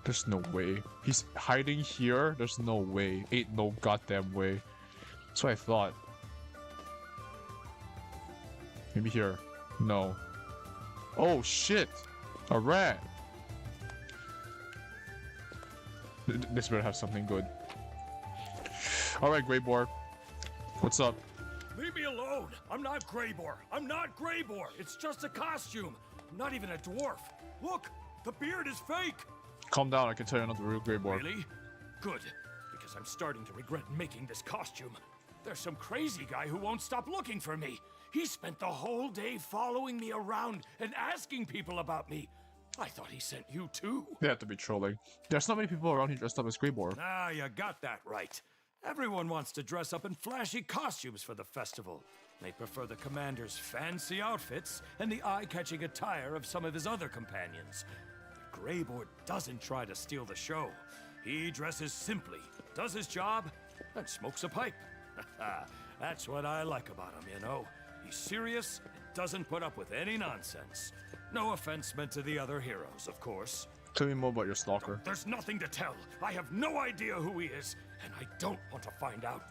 There's no way. He's hiding here? There's no way. Ain't no goddamn way. That's what I thought. Maybe here. No. Oh shit! A rat! This better have something good. Alright, Grey Boar. What's up? Leave me alone! I'm not Grey Boar! I'm not Grey Boar! It's just a costume! I'm not even a dwarf! Look! The beard is fake! Calm down, I can tell you're not the real Grey Boar. Really? Good. Because I'm starting to regret making this costume. There's some crazy guy who won't stop looking for me. He spent the whole day following me around and asking people about me. I thought he sent you too. They have to be trolling. There's not many people around here dressed up as Grey Boar. Ah, you got that right. Everyone wants to dress up in flashy costumes for the festival. They prefer the commander's fancy outfits and the eye-catching attire of some of his other companions. The Grey Boar doesn't try to steal the show. He dresses simply, does his job, and smokes a pipe. That's what I like about him, you know. He's serious and doesn't put up with any nonsense. No offense meant to the other heroes, of course. Tell me more about your stalker. There's nothing to tell. I have no idea who he is, and I don't want to find out.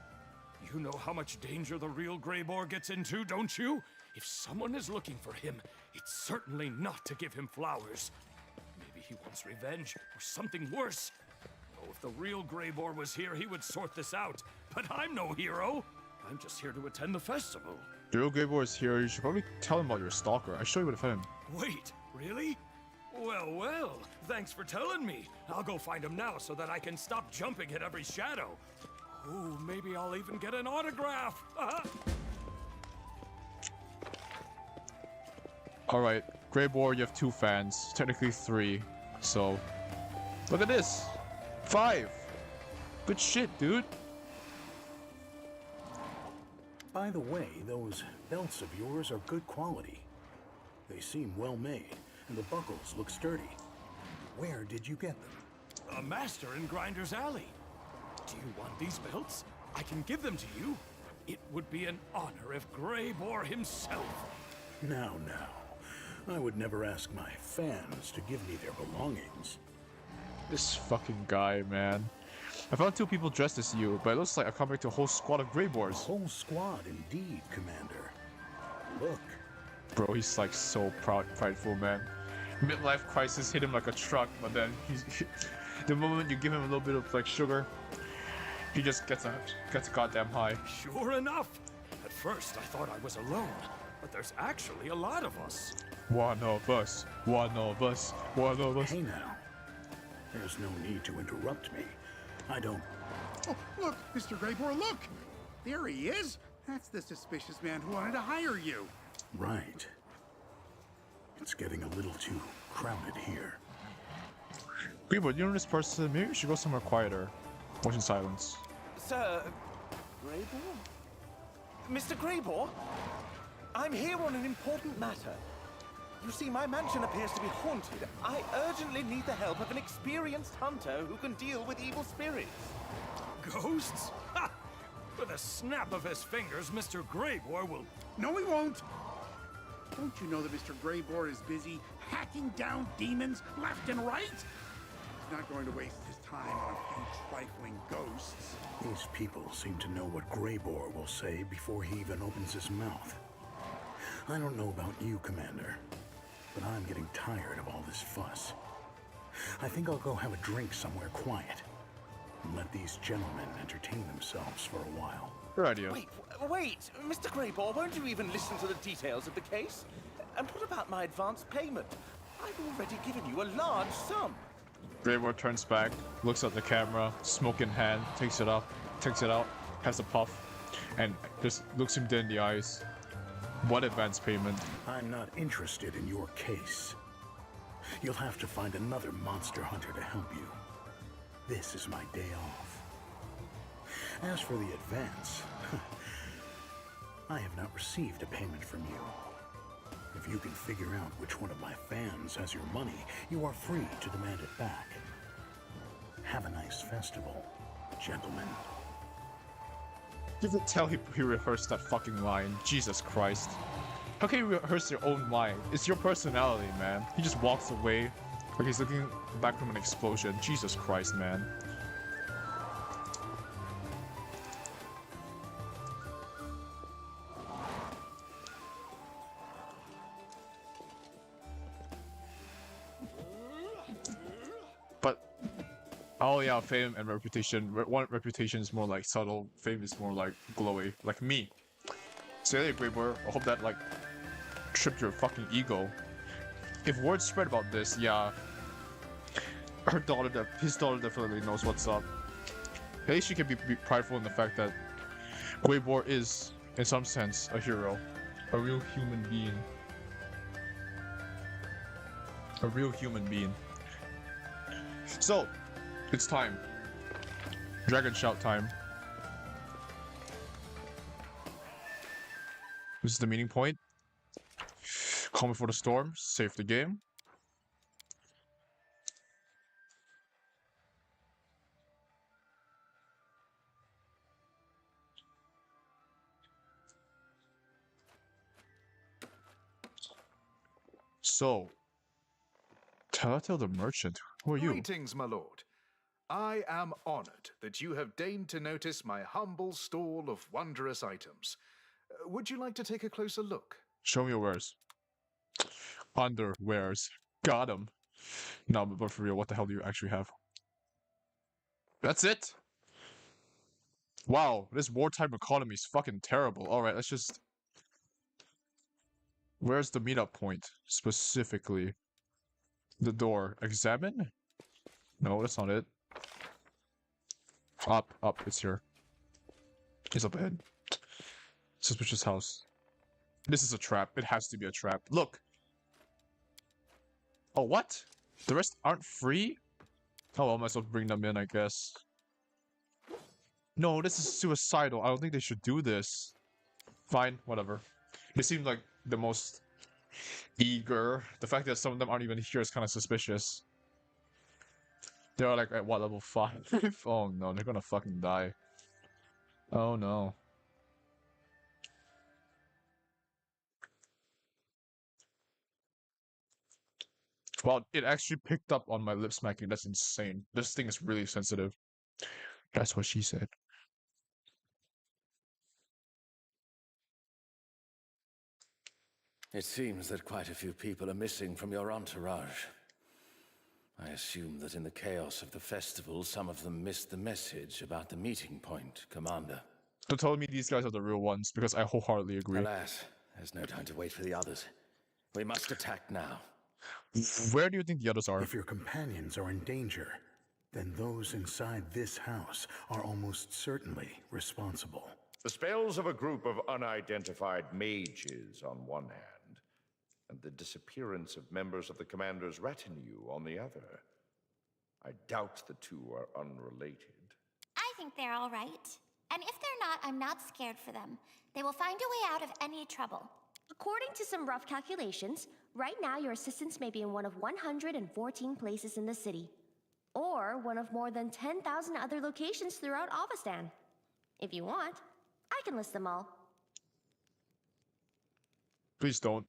You know how much danger the real Grey Boar gets into, don't you? If someone is looking for him, it's certainly not to give him flowers. Maybe he wants revenge or something worse. Oh, if the real Grey Boar was here, he would sort this out. But I'm no hero. I'm just here to attend the festival. The real Grey Boar is here. You should probably tell him about your stalker. I'll show you where to find him. Wait, really? Well, well, thanks for telling me. I'll go find him now so that I can stop jumping at every shadow. Ooh, maybe I'll even get an autograph. Alright, Grey Boar, you have 2 fans. Technically 3. So, look at this. 5. Good shit, dude. By the way, those belts of yours are good quality. They seem well made, and the buckles look sturdy. Where did you get them? A master in Grinder's Alley. Do you want these belts? I can give them to you. It would be an honor if Grey Boar himself. Now. I would never ask my fans to give me their belongings. This fucking guy, man. I found 2 people dressed as you, but it looks like I come back to a whole squad of Grey Boars. A whole squad, indeed, Commander. Look. Bro, he's like so prideful, man. Midlife crisis hit him like a truck, but then the moment you give him a little bit of like sugar, he just gets a goddamn high. Sure enough. At first I thought I was alone, but there's actually a lot of us. One of us. Hey now. There's no need to interrupt me. I don't... Oh, look, Mr. Grey Boar, look! There he is! That's the suspicious man who wanted to hire you. Right. It's getting a little too crowded here. Grey Boar, you know this person? Maybe we should go somewhere quieter. Watch in silence. Sir... Grey Boar? Mr. Grey Boar? I'm here on an important matter. You see, my mansion appears to be haunted. I urgently need the help of an experienced hunter who can deal with evil spirits. Ghosts? Ha! With a snap of his fingers, Mr. Grey Boar will... No, he won't! Don't you know that Mr. Grey Boar is busy hacking down demons left and right? He's not going to waste his time on a few trifling ghosts. These people seem to know what Greybor will say before he even opens his mouth. I don't know about you, Commander, but I'm getting tired of all this fuss. I think I'll go have a drink somewhere quiet and let these gentlemen entertain themselves for a while. Good idea. Wait, Mr. Greybor, won't you even listen to the details of the case? And what about my advance payment? I've already given you a large sum. Greybor turns back, looks at the camera, smoke in hand, takes it out, has a puff, and just looks him dead in the eyes. What advance payment? I'm not interested in your case. You'll have to find another monster hunter to help you. This is my day off. As for the advance, I have not received a payment from you. If you can figure out which one of my fans has your money, you are free to demand it back. Have a nice festival, gentlemen. You can tell he rehearsed that fucking line. Jesus Christ. How can you rehearse your own line? It's your personality, man. He just walks away like he's looking back from an explosion. Jesus Christ, man. But oh yeah, fame and reputation. One reputation is more like subtle, fame is more like glowy, like me. Say that, Greybor. I hope that like tripped your fucking ego. If word spread about this, yeah, his daughter definitely knows what's up. At least she can be prideful in the fact that Greybor is, in some sense, a hero, a real human being, a real human being. So, it's time. Dragon shout time. This is the meeting point. Calm before the storm. Save the game. So, Telltale the Merchant. Who are you? Greetings, my lord. I am honored that you have deigned to notice my humble stall of wondrous items. Would you like to take a closer look? Show me your wares. Underwears. Got him. No, but for real, what the hell do you actually have? That's it? Wow, this wartime economy is fucking terrible. Alright, let's just... Where's the meetup point, specifically? The door. Examine? No, that's not it. Up, it's here. It's up ahead. Suspicious house. This is a trap. It has to be a trap. Look! Oh, what? The rest aren't free? Oh, well, I might as well bring them in, I guess. No, this is suicidal. I don't think they should do this. Fine, whatever. They seem like the most eager. The fact that some of them aren't even here is kind of suspicious. They're like at what, level 5? Oh no, they're gonna fucking die. Oh no. Wow, it actually picked up on my lip smacking. That's insane. This thing is really sensitive. That's what she said. It seems that quite a few people are missing from your entourage. I assume that in the chaos of the festival, some of them missed the message about the meeting point, Commander. Don't tell me these guys are the real ones, because I wholeheartedly agree. Alas, there's no time to wait for the others. We must attack now. Where do you think the others are? If your companions are in danger, then those inside this house are almost certainly responsible. The spells of a group of unidentified mages on one hand, and the disappearance of members of the commander's retinue on the other. I doubt the two are unrelated. I think they're all right. And if they're not, I'm not scared for them. They will find a way out of any trouble. According to some rough calculations, right now your assistants may be in one of 114 places in the city, or one of more than 10,000 other locations throughout Avestan. If you want, I can list them all. Please don't.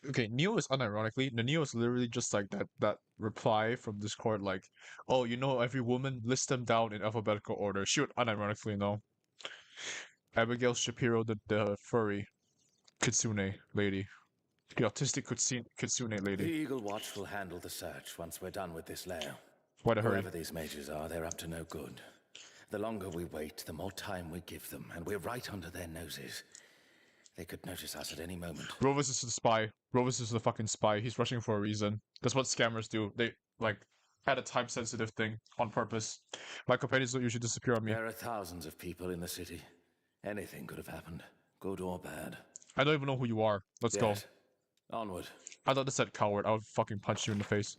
Okay, Neo is unironically, the Neo is literally just like that reply from Discord, like, oh, you know every woman, list them down in alphabetical order. She would unironically know. Abigail Shapiro, the furry kitsune lady. The autistic kitsune The lady. Eagle Watch will handle the search once we're done with this lair. What a hurry. Whoever these mages are, they're up to no good. The longer we wait, the more time we give them, and we're right under their noses. They could notice us at any moment. Rovus is the spy. Rovus is the fucking spy. He's rushing for a reason. That's what scammers do. They, like, add a time-sensitive thing on purpose. My companions don't usually disappear on me. There are thousands of people in the city. Anything could have happened, good or bad. I don't even know who you are. Let's go. Onward. I thought this said coward. I would fucking punch you in the face.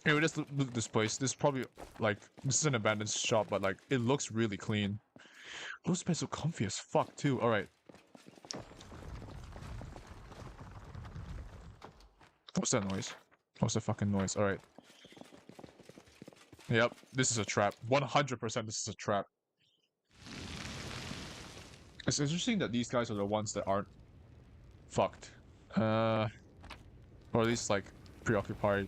Anyway, let's look this place. This is probably, like, this is an abandoned shop, but, like, it looks really clean. Those beds are comfy as fuck, too. Alright. What's that noise? What's the fucking noise? Alright. Yep, this is a trap. 100% this is a trap. It's interesting that these guys are the ones that aren't fucked. Or at least, like, preoccupied.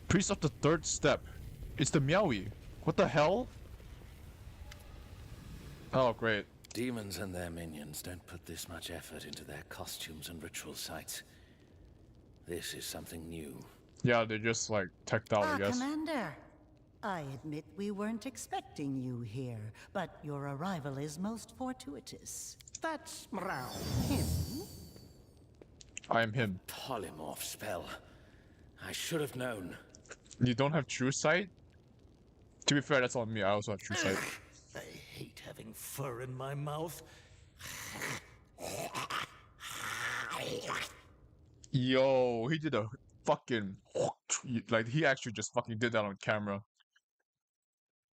Priest of the third step. It's the Meowie. What the hell? Oh, great. Demons and their minions don't put this much effort into their costumes and ritual sites. This is something new. Yeah, they just, like, teched out, I guess. Commander. I admit we weren't expecting you here, but your arrival is most fortuitous. That's him. I am him. Polymorph spell. I should have known. You don't have true sight? To be fair, that's on me. I also have true sight. I hate having fur in my mouth. Yo, he did a fucking... Like, he actually just fucking did that on camera.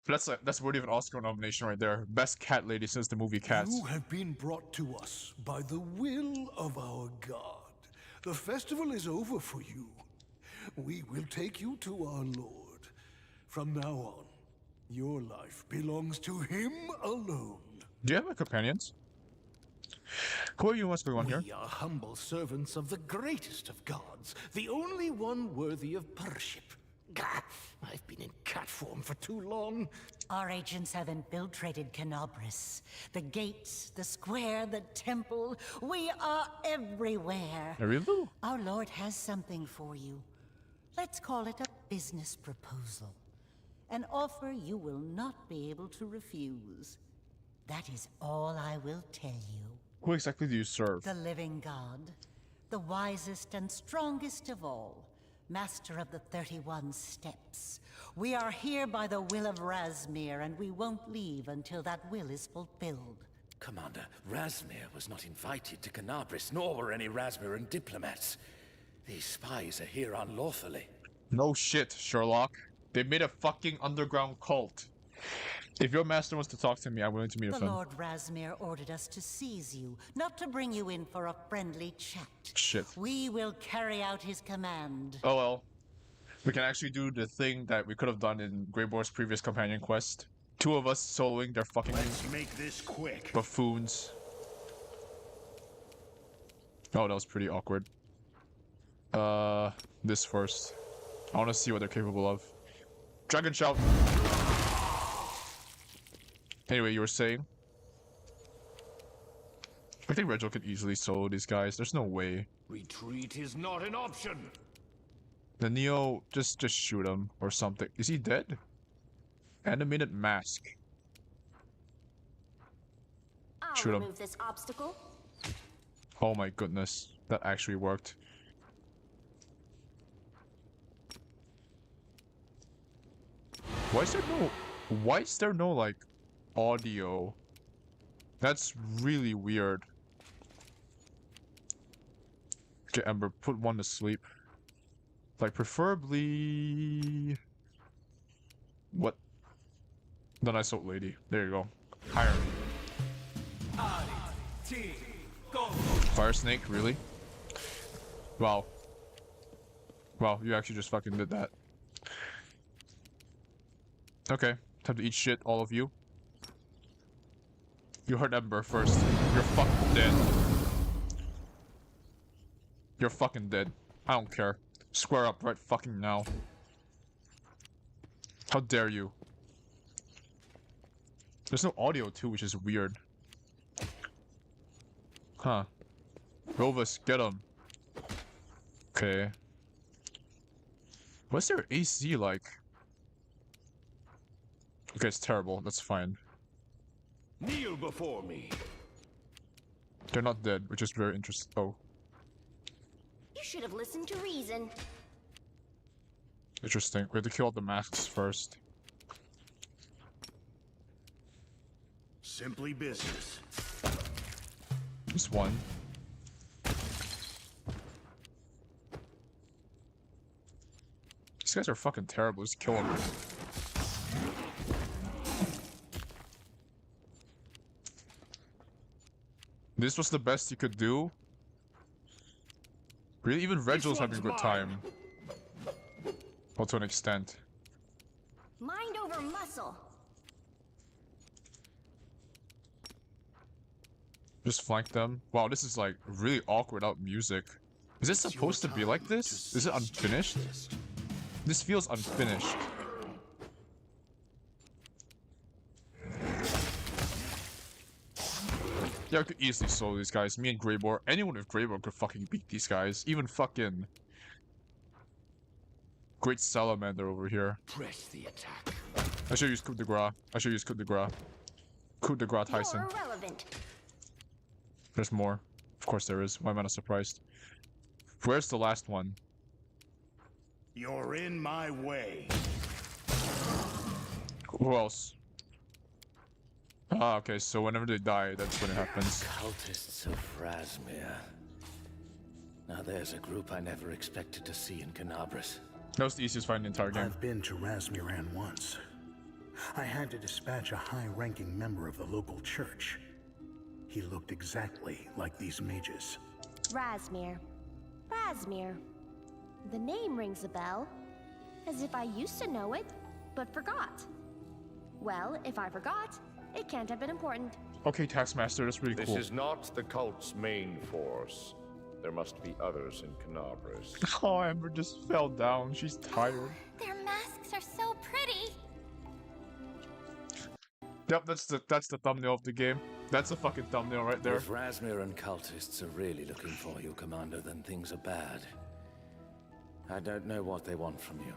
That's worthy of an Oscar nomination right there. Best cat lady since the movie Cats. You have been brought to us by the will of our god. The festival is over for you. We will take you to our lord. From now on, your life belongs to him alone. Do you have any companions? Who are you? What's going on here? We are humble servants of the greatest of gods, the only one worthy of worship. Gah, I've been in cat form for too long. Our agents have infiltrated Canobris. The gates, the square, the temple. We are everywhere. Are we little? Our lord has something for you. Let's call it a business proposal. An offer you will not be able to refuse. That is all I will tell you. Who exactly do you serve? The living god. The wisest and strongest of all. Master of the 31 steps. We are here by the will of Razmir, and we won't leave until that will is fulfilled. Commander, Razmir was not invited to Canabris, nor were any Razmiran diplomats. These spies are here unlawfully. No shit, Sherlock. They made a fucking underground cult. If your master wants to talk to me, I'm willing to meet with him. The Lord Razmir ordered us to seize you, not to bring you in for a friendly chat. Shit. We will carry out his command. Oh well. We can actually do the thing that we could have done in Greyboar's previous companion quest. Two of us soloing their fucking... Let's make this quick. Buffoons. Oh, that was pretty awkward. This first. I want to see what they're capable of. Dragon Shout! Anyway, you were saying? I think Regil could easily solo these guys. There's no way. Retreat is not an option. The Neo, just shoot him or something. Is he dead? Animated mask. I'll Shoot him. remove this obstacle. Oh my goodness, that actually worked. Why is there no like audio? That's really weird. Okay, Ember, put one to sleep. Like preferably what? The nice old lady. There you go. Hire me. Fire Snake, really? Wow. Wow, you actually just fucking did that. Okay, time to eat shit, all of you. You heard Ember first. You're fucking dead. You're fucking dead. I don't care. Square up right fucking now. How dare you? There's no audio too, which is weird. Huh. Rovus, get him. Okay. What's their AC like? Okay, it's terrible. That's fine. Kneel before me. They're not dead, which is very interesting. Oh, You should have listened to reason. interesting. We have to kill all the masks first. Simply business. Just one. These guys are fucking terrible. Just kill them. This was the best you could do? Really? Even Reginald's having a good time. Well, to an extent. Mind over muscle. Just flank them. Wow, this is like really awkward without music. Is this supposed to be like this? Is it unfinished? This feels unfinished. Yeah, I could easily solo these guys. Me and Greybor. Anyone with Greybor could fucking beat these guys. Even fucking Great Salamander over here. Press the attack. I should use Coup de Grace. I should use Coup de Grace. Coup de Grace Tyson. You're irrelevant. There's more. Of course there is. Why am I not surprised? Where's the last one? You're in my way. Who else? Ah, okay, so whenever they die, that's when it happens. Cultists of Razmir. Now there's a group I never expected to see in Canabris. That was the easiest fight in the entire game. I've been to Razmiran once. I had to dispatch a high-ranking member of the local church. He looked exactly like these mages. Razmir. Razmir. The name rings a bell. As if I used to know it, but forgot. Well, if I forgot, it can't have been important. Okay, Taskmaster, that's really This cool. is not the cult's main force. There must be others in Canabris. Oh, Amber just fell down. She's tired. Their masks are so pretty. Yep, that's the thumbnail of the game. That's a fucking thumbnail right there. If Razmiran cultists are really looking for you, Commander, then things are bad. I don't know what they want from you,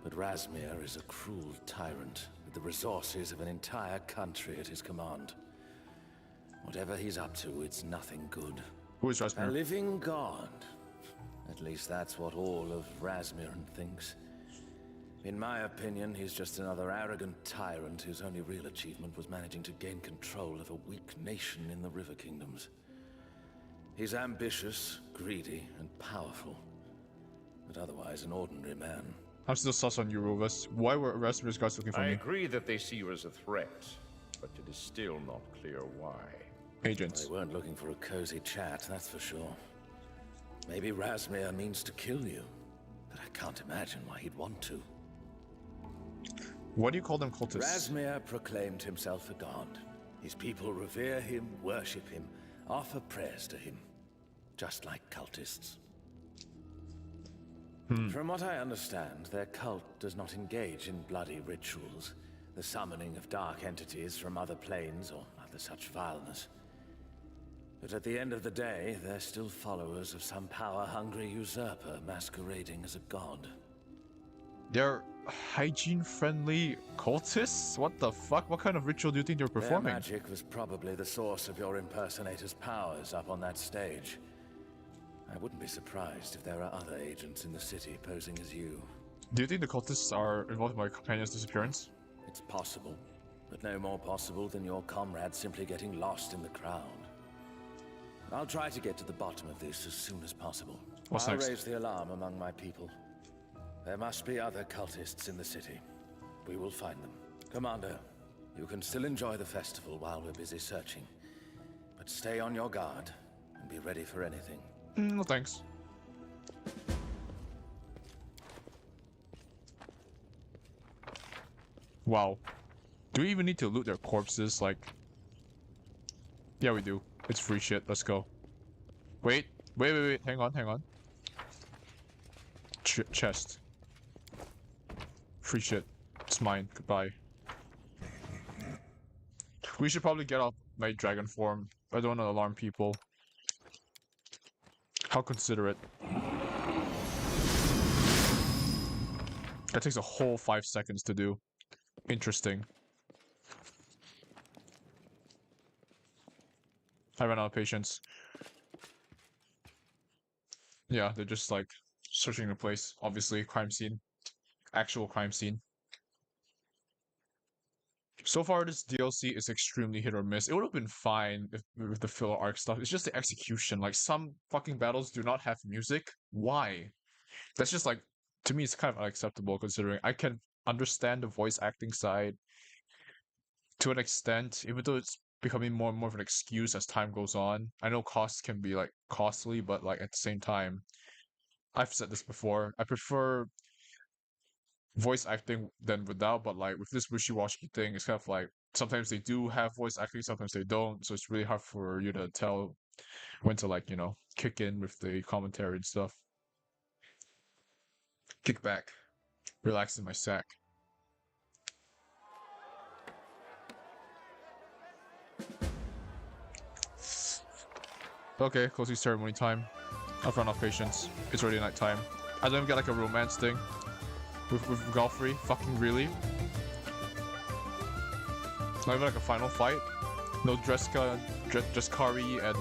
but Razmir is a cruel tyrant with the resources of an entire country at his command. Whatever he's up to, it's nothing good. Who is Razmir? A living god. At least that's what all of Razmiran thinks. In my opinion, he's just another arrogant tyrant whose only real achievement was managing to gain control of a weak nation in the River Kingdoms. He's ambitious, greedy, and powerful, but otherwise an ordinary man. I'm still sus on you, Rovus. Why were Razmir's guys looking for I me? agree that they see you as a threat, but it is still not clear why. Agents. They weren't looking for a cozy chat, that's for sure. Maybe Razmir means to kill you, but I can't imagine why he'd want to. Why do you call them cultists? Razmir proclaimed himself a god. His people revere him, worship him, offer prayers to him, just like cultists. From what I understand, their cult does not engage in bloody rituals, the summoning of dark entities from other planes, or other such vileness. But at the end of the day, they're still followers of some power-hungry usurper masquerading as a god. They're hygiene-friendly cultists? What the fuck? What kind of ritual do you think they're performing? Their magic was probably the source of your impersonator's powers up on that stage. I wouldn't be surprised if there are other agents in the city posing as you. Do you think the cultists are involved in my companion's disappearance? It's possible, but no more possible than your comrade simply getting lost in the crowd. I'll try to get to the bottom of this as soon as possible. What's I'll next? raise the alarm among my people. There must be other cultists in the city. We will find them. Commander, you can still enjoy the festival while we're busy searching. But stay on your guard and be ready for anything. No thanks. Wow. Do we even need to loot their corpses? Like, Yeah, we do. It's free shit. Let's go. Wait. Hang on. Chest. Free shit. It's mine. Goodbye. We should probably get off my dragon form. I don't want to alarm people. How considerate. That takes a whole 5 seconds to do. Interesting. I ran out of patience. Yeah, they're just like searching the place. Obviously, crime scene. Actual crime scene. So far, this DLC is extremely hit or miss. It would have been fine if with the filler arc stuff. It's just the execution. Like, some fucking battles do not have music. Why? That's just like, to me, it's kind of unacceptable considering I can understand the voice acting side to an extent, even though it's becoming more and more of an excuse as time goes on. I know costs can be like costly, but like at the same time, I've said this before, I prefer voice acting than without, but like with this wishy-washy thing, it's kind of like sometimes they do have voice acting, sometimes they don't, so it's really hard for you to tell when to like, you know, kick in with the commentary and stuff. Kick back, relax in my sack. Okay, closing ceremony time. I've run off patience. It's already night time. I don't even get like a romance thing with Galfrey. Fucking really? Not even like a final fight? No Dresskari and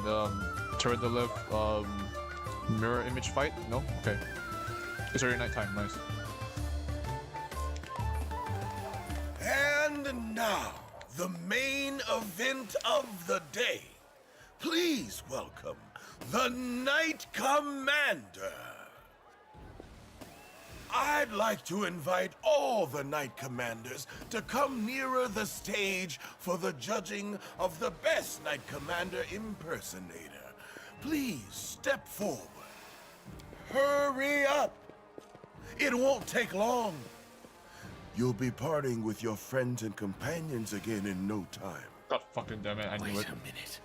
Tyranidralv mirror image fight? No? Okay. It's already night time. Nice. And now, the main event of the day. Please welcome the Knight Commander. I'd like to invite all the Knight Commanders to come nearer the stage for the judging of the best Knight Commander impersonator. Please step forward. Hurry up. It won't take long. You'll be parting with your friends and companions again in no time. God fucking damn it, I knew it. Wait a minute.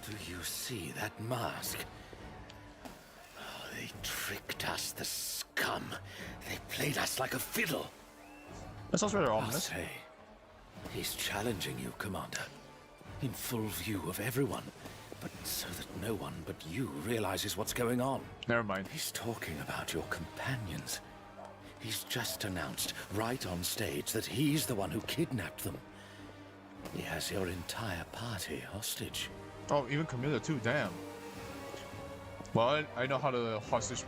Do you see that mask? Oh, they tricked us, the scum. They played us like a fiddle. That sounds rather ominous. Say, he's challenging you, Commander. In full view of everyone. But so that no one but you realizes what's going on. Never mind. He's talking about your companions. He's just announced, right on stage, that he's the one who kidnapped them. He has your entire party hostage. Oh, even Camilla too, damn. Well, I know how the hostage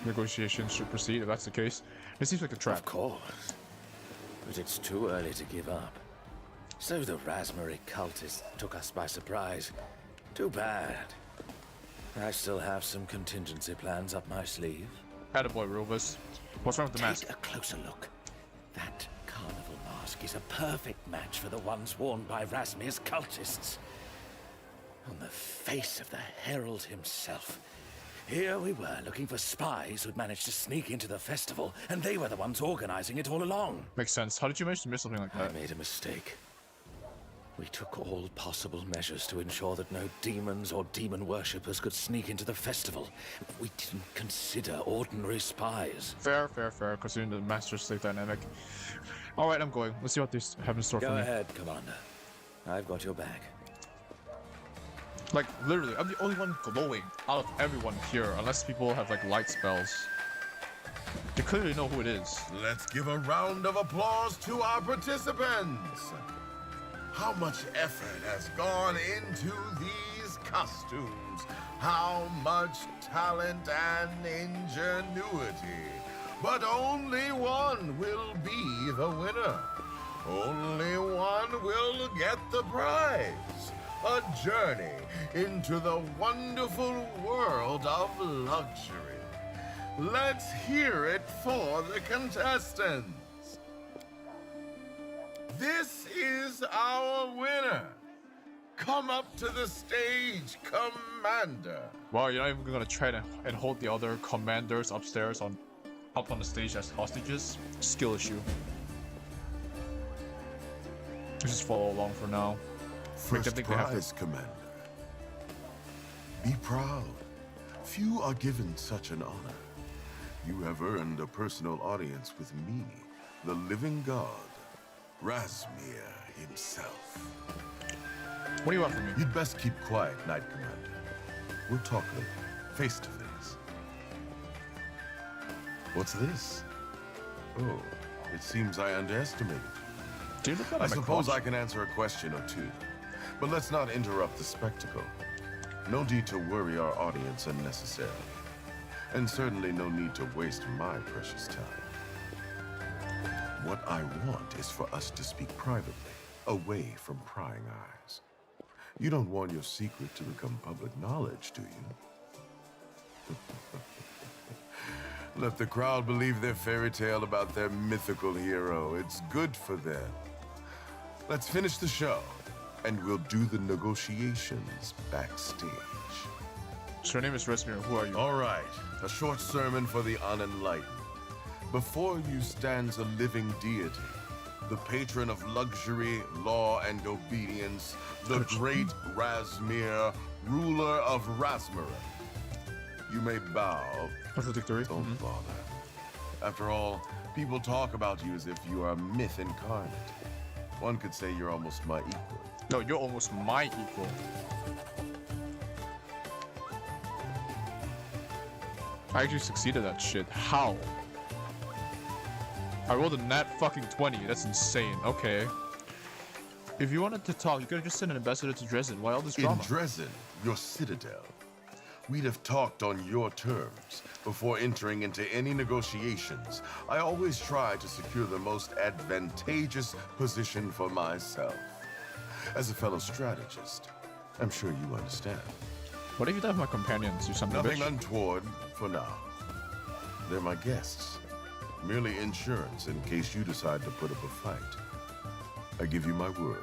negotiations should proceed, if that's the case. It seems like a trap. Of course. But it's too early to give up. So the Razmiri cultists took us by surprise. Too bad. I still have some contingency plans up my sleeve. Attaboy, Rovus. What's wrong with the mask? Take a closer look. That carnival mask is a perfect match for the ones worn by Razmir's cultists. On the face of the Herald himself. Here we were looking for spies who'd managed to sneak into the festival, and they were the ones organizing it all along. Makes sense. How did you manage to miss something like that? I made a mistake. We took all possible measures to ensure that no demons or demon worshippers could sneak into the festival. We didn't consider ordinary spies. Fair, considering the master-slave dynamic. Alright, I'm going. Let's see what they have in store for me. Go ahead, Commander. I've got your back. Like, literally, I'm the only one glowing out of everyone here, unless people have, like, light spells. They clearly know who it is. Let's give a round of applause to our participants. How much effort has gone into these costumes? How much talent and ingenuity? But only one will be the winner. Only one will get the prize. A journey into the wonderful world of luxury. Let's hear it for the contestants. This is our winner. Come up to the stage, Commander. Wow, you're not even gonna try to and hold the other commanders upstairs up on the stage as hostages? Skill issue. Let's just follow along for now. Make them First think they have prize, to. Commander. Be proud. Few are given such an honor. You have earned a personal audience with me, the living god, Razmir himself. What do you want from me? You'd best keep quiet, Knight Commander. We'll talk later, face to face. What's this? Oh, it seems I underestimated you. Dude, look at I my suppose crotch. I can answer a question or two, but let's not interrupt the spectacle. No need to worry our audience unnecessarily, and certainly no need to waste my precious time. What I want is for us to speak privately, away from prying eyes. You don't want your secret to become public knowledge, do you? Let the crowd believe their fairy tale about their mythical hero. It's good for them. Let's finish the show, and we'll do the negotiations backstage. So your name is Razmir. Who are you? All right, a short sermon for the unenlightened. Before you stands a living deity, the patron of luxury, law, and obedience, the great Razmir, ruler of Razmir. You may bow. Contradictory. Don't bother. After all, people talk about you as if you are a myth incarnate. One could say you're almost my equal. No, you're almost my equal. I actually succeeded that shit. How? I rolled a nat fucking 20. That's insane. Okay. If you wanted to talk, you could have just sent an ambassador to Dresden. Why all this drama? In Dresden, your citadel, we'd have talked on your terms. Before entering into any negotiations, I always try to secure the most advantageous position for myself. As a fellow strategist, I'm sure you understand. What if you have my companions or something? Nothing bitch? untoward for now. They're my guests. Merely insurance in case you decide to put up a fight. I give you my word.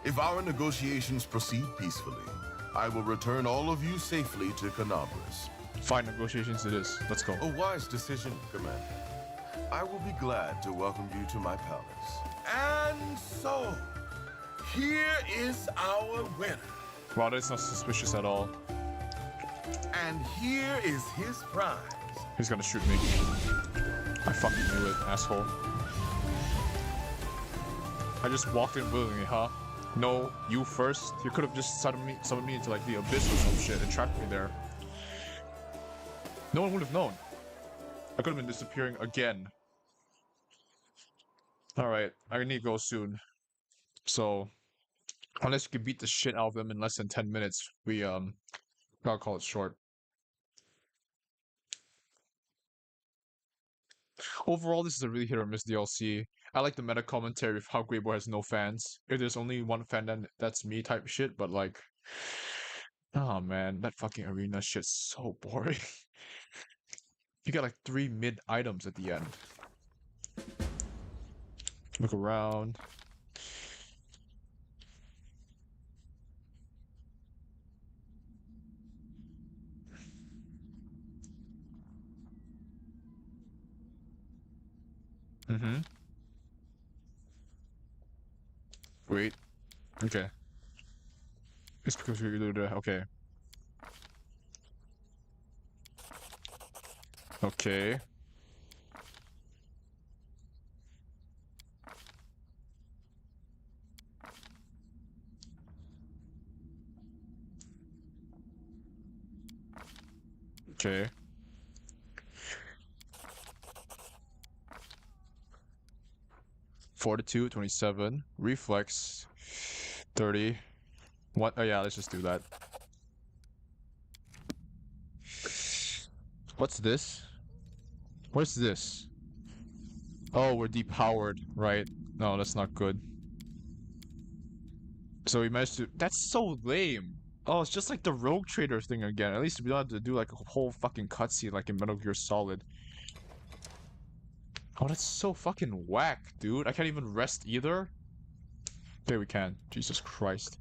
If our negotiations proceed peacefully, I will return all of you safely to Canabras. Fine, negotiations it is. Let's go. A wise decision, Commander. I will be glad to welcome you to my palace. And so, here is our winner. Wow, that's not suspicious at all. And here is his prize. He's gonna shoot me. I fucking knew it, asshole. I just walked in willingly, huh? No, you first. You could have just summoned me into like the abyss or some shit and trapped me there. No one would have known. I could have been disappearing again. Alright, I need to go soon. So, unless you can beat the shit out of them in less than 10 minutes, we, gotta call it short. Overall, this is a really hit or miss DLC. I like the meta commentary of how Grey Boy has no fans. If there's only one fan, then that's me type shit, but like... Oh man, that fucking arena shit's so boring. You got like 3 mid items at the end. Look around. Mm-hmm. Wait. Okay. It's because we do the... Okay. Okay. Okay. Fortitude, 27. Reflex, 30. What? Oh yeah, let's just do that. What's this? What's this? Oh, we're depowered, right? No, that's not good. So we managed to... That's so lame! Oh, it's just like the Rogue Trader thing again. At least we don't have to do like a whole fucking cutscene like in Metal Gear Solid. Oh, that's so fucking whack, dude. I can't even rest either. There we can. Jesus Christ.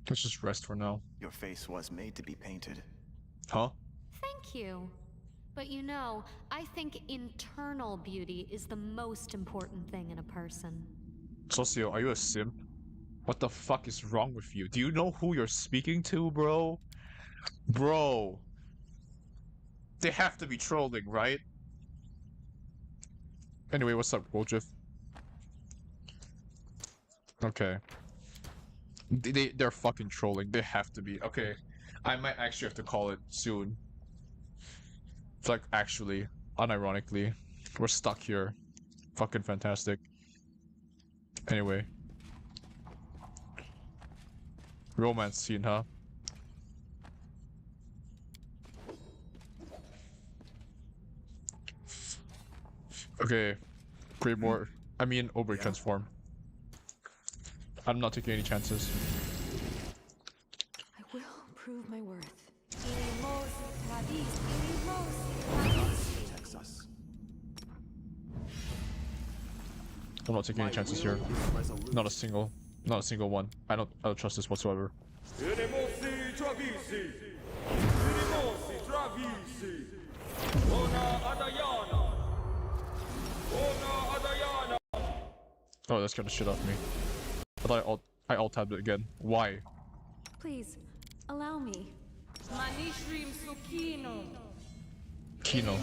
Let's just rest for now. Your face was made to be painted. Huh? Thank you. But you know, I think internal beauty is the most important thing in a person. Socio, are you a simp? What the fuck is wrong with you? Do you know who you're speaking to, bro? Bro. They have to be trolling, right? Anyway, what's up, Goldriff? Okay. They're fucking trolling. They have to be. Okay. I might actually have to call it soon. It's like, actually, unironically, we're stuck here. Fucking fantastic. Anyway. Romance scene, huh? Okay. Greyboard. I mean, Oberyn transform. I'm not taking any chances. I will prove my worth. Texas. I'm not taking any chances here. Not a single one. I don't trust this whatsoever. Oh, that scared the shit out of me. I thought I alt-tabbed it again. Why? Please, allow me. Kino.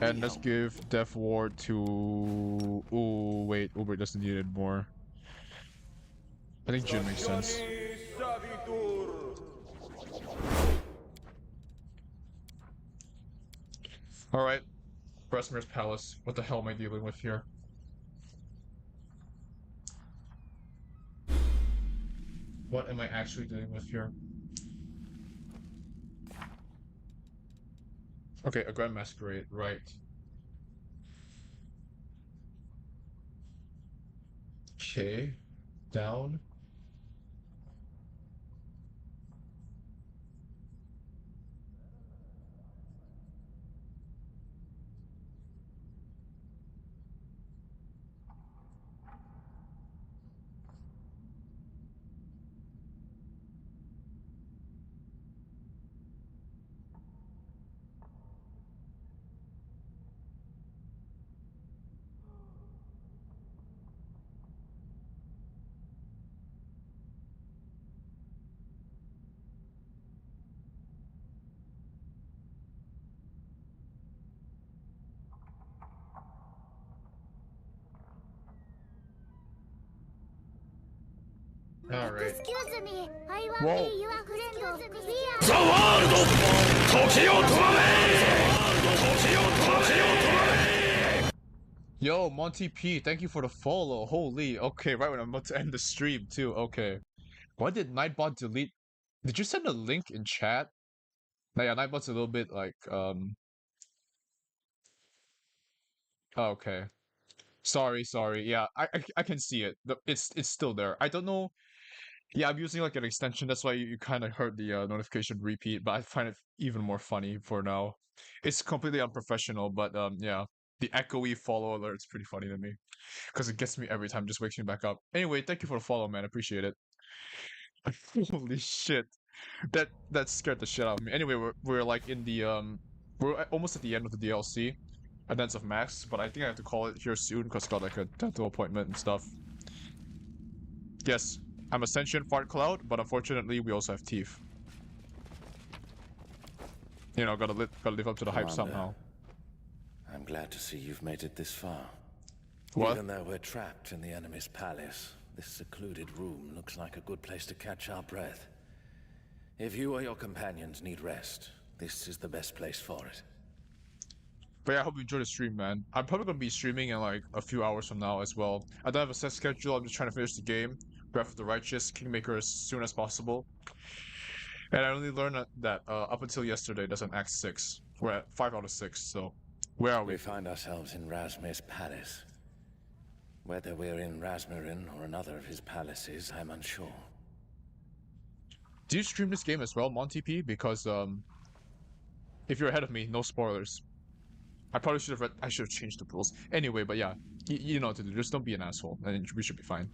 And let's give Death Ward to... Ooh, wait, Uber doesn't need it more. I think Jin makes sense. Alright. Brestmir's Palace. What the hell am I dealing with here? What am I actually dealing with here? Okay, a Grand Masquerade, right. Okay, down. Alright. Excuse me, I want Whoa. to be your friend. We are The world! Tokyo Torame! Yo, Monty P, thank you for the follow. Holy, okay, right when I'm about to end the stream too. Okay. Why did Nightbot delete? Did you send a link in chat? Nah, yeah, Nightbot's a little bit like Oh, okay. Sorry. Yeah, I can see it. It's still there. I don't know. Yeah, I'm using like an extension. That's why you kind of heard the notification repeat. But I find it even more funny for now. It's completely unprofessional, but yeah, the echoey follow alert is pretty funny to me because it gets me every time. Just wakes me back up. Anyway, thank you for the follow, man. I appreciate it. Holy shit, that scared the shit out of me. Anyway, we're like in the we're almost at the end of the DLC. Advance of Max, but I think I have to call it here soon because got like a dental appointment and stuff. Yes, I'm a sentient fart cloud, but unfortunately we also have teeth. You know, gotta live up to the hype Commander, somehow. I'm glad to see you've made it this far. What? Even though we're trapped in the enemy's palace, this secluded room looks like a good place to catch our breath. If you or your companions need rest, this is the best place for it. But yeah, I hope you enjoy the stream, man. I'm probably gonna be streaming in like a few hours from now as well. I don't have a set schedule. I'm just trying to finish the game, Breath of the Righteous, Kingmaker as soon as possible. And I only learned that up until yesterday, there's an Act 6. We're at 5 out of 6, so where are we? We find ourselves in Razmir's palace. Whether we're in Razmirin or another of his palaces, I'm unsure. Do you stream this game as well, Monty P? Because if you're ahead of me, no spoilers. I probably should have changed the rules. Anyway, but yeah, you know what to do. Just don't be an asshole, and we should be fine.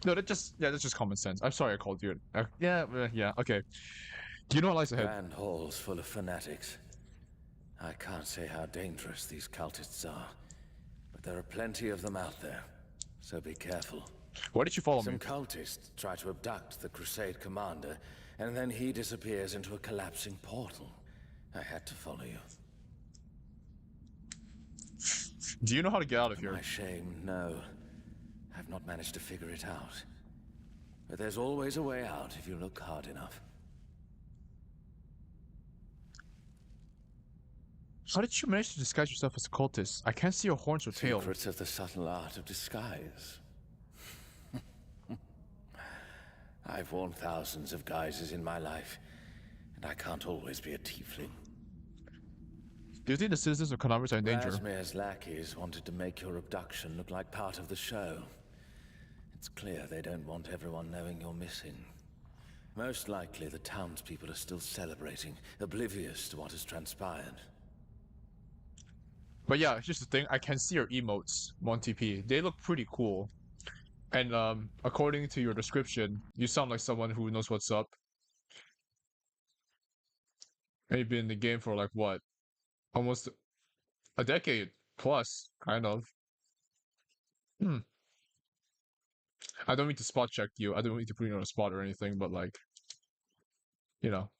No, that's just common sense. I'm sorry I called you. Yeah, okay. Do you know what lies ahead? Grand halls full of fanatics. I can't say how dangerous these cultists are, but there are plenty of them out there, so be careful. Why did you follow me? Some cultists try to abduct the Crusade commander, and then he disappears into a collapsing portal. I had to follow you. Do you know how to get out of here? To my shame, no. I've not managed to figure it out. But there's always a way out if you look hard enough. How did you manage to disguise yourself as a cultist? I can't see your horns or tail. Secrets of the subtle art of disguise. I've worn thousands of guises in my life, and I can't always be a tiefling. Do you think the citizens of Canaveras are in danger? Razmir's lackeys wanted to make your abduction look like part of the show. It's clear they don't want everyone knowing you're missing. Most likely the townspeople are still celebrating, oblivious to what has transpired. But yeah, here's the thing. I can see your emotes, Monty P. They look pretty cool. And according to your description, you sound like someone who knows what's up. And you've been in the game for like what? Almost a decade plus, kind of. I don't mean to spot check you. I don't mean to put you on a spot or anything, but like, you know.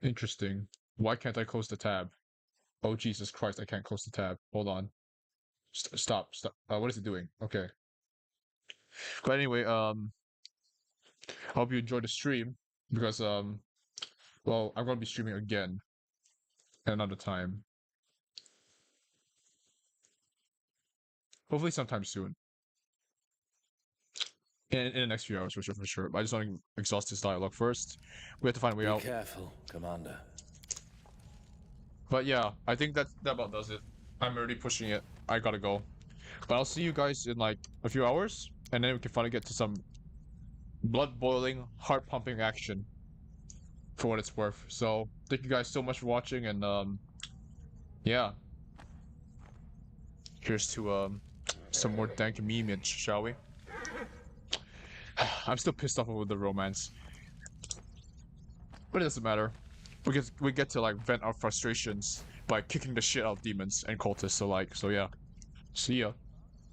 Interesting. Why can't I close the tab? Oh, Jesus Christ, I can't close the tab. Hold on. Stop. What is it doing? Okay. But anyway, I hope you enjoyed the stream because, well, I'm gonna be streaming again another time. Hopefully sometime soon. In the next few hours, for sure. But I just want to exhaust this dialogue first. We have to find a way out. Be careful, Commander. But yeah, I think that about does it. I'm already pushing it. I gotta go. But I'll see you guys in like a few hours, and then we can finally get to some blood-boiling, heart-pumping action. For what it's worth. So, thank you guys so much for watching, and yeah. Here's to some more dank memeage, shall we? I'm still pissed off over the romance. But it doesn't matter. We get to like vent our frustrations by kicking the shit out of demons and cultists alike. So yeah. See ya.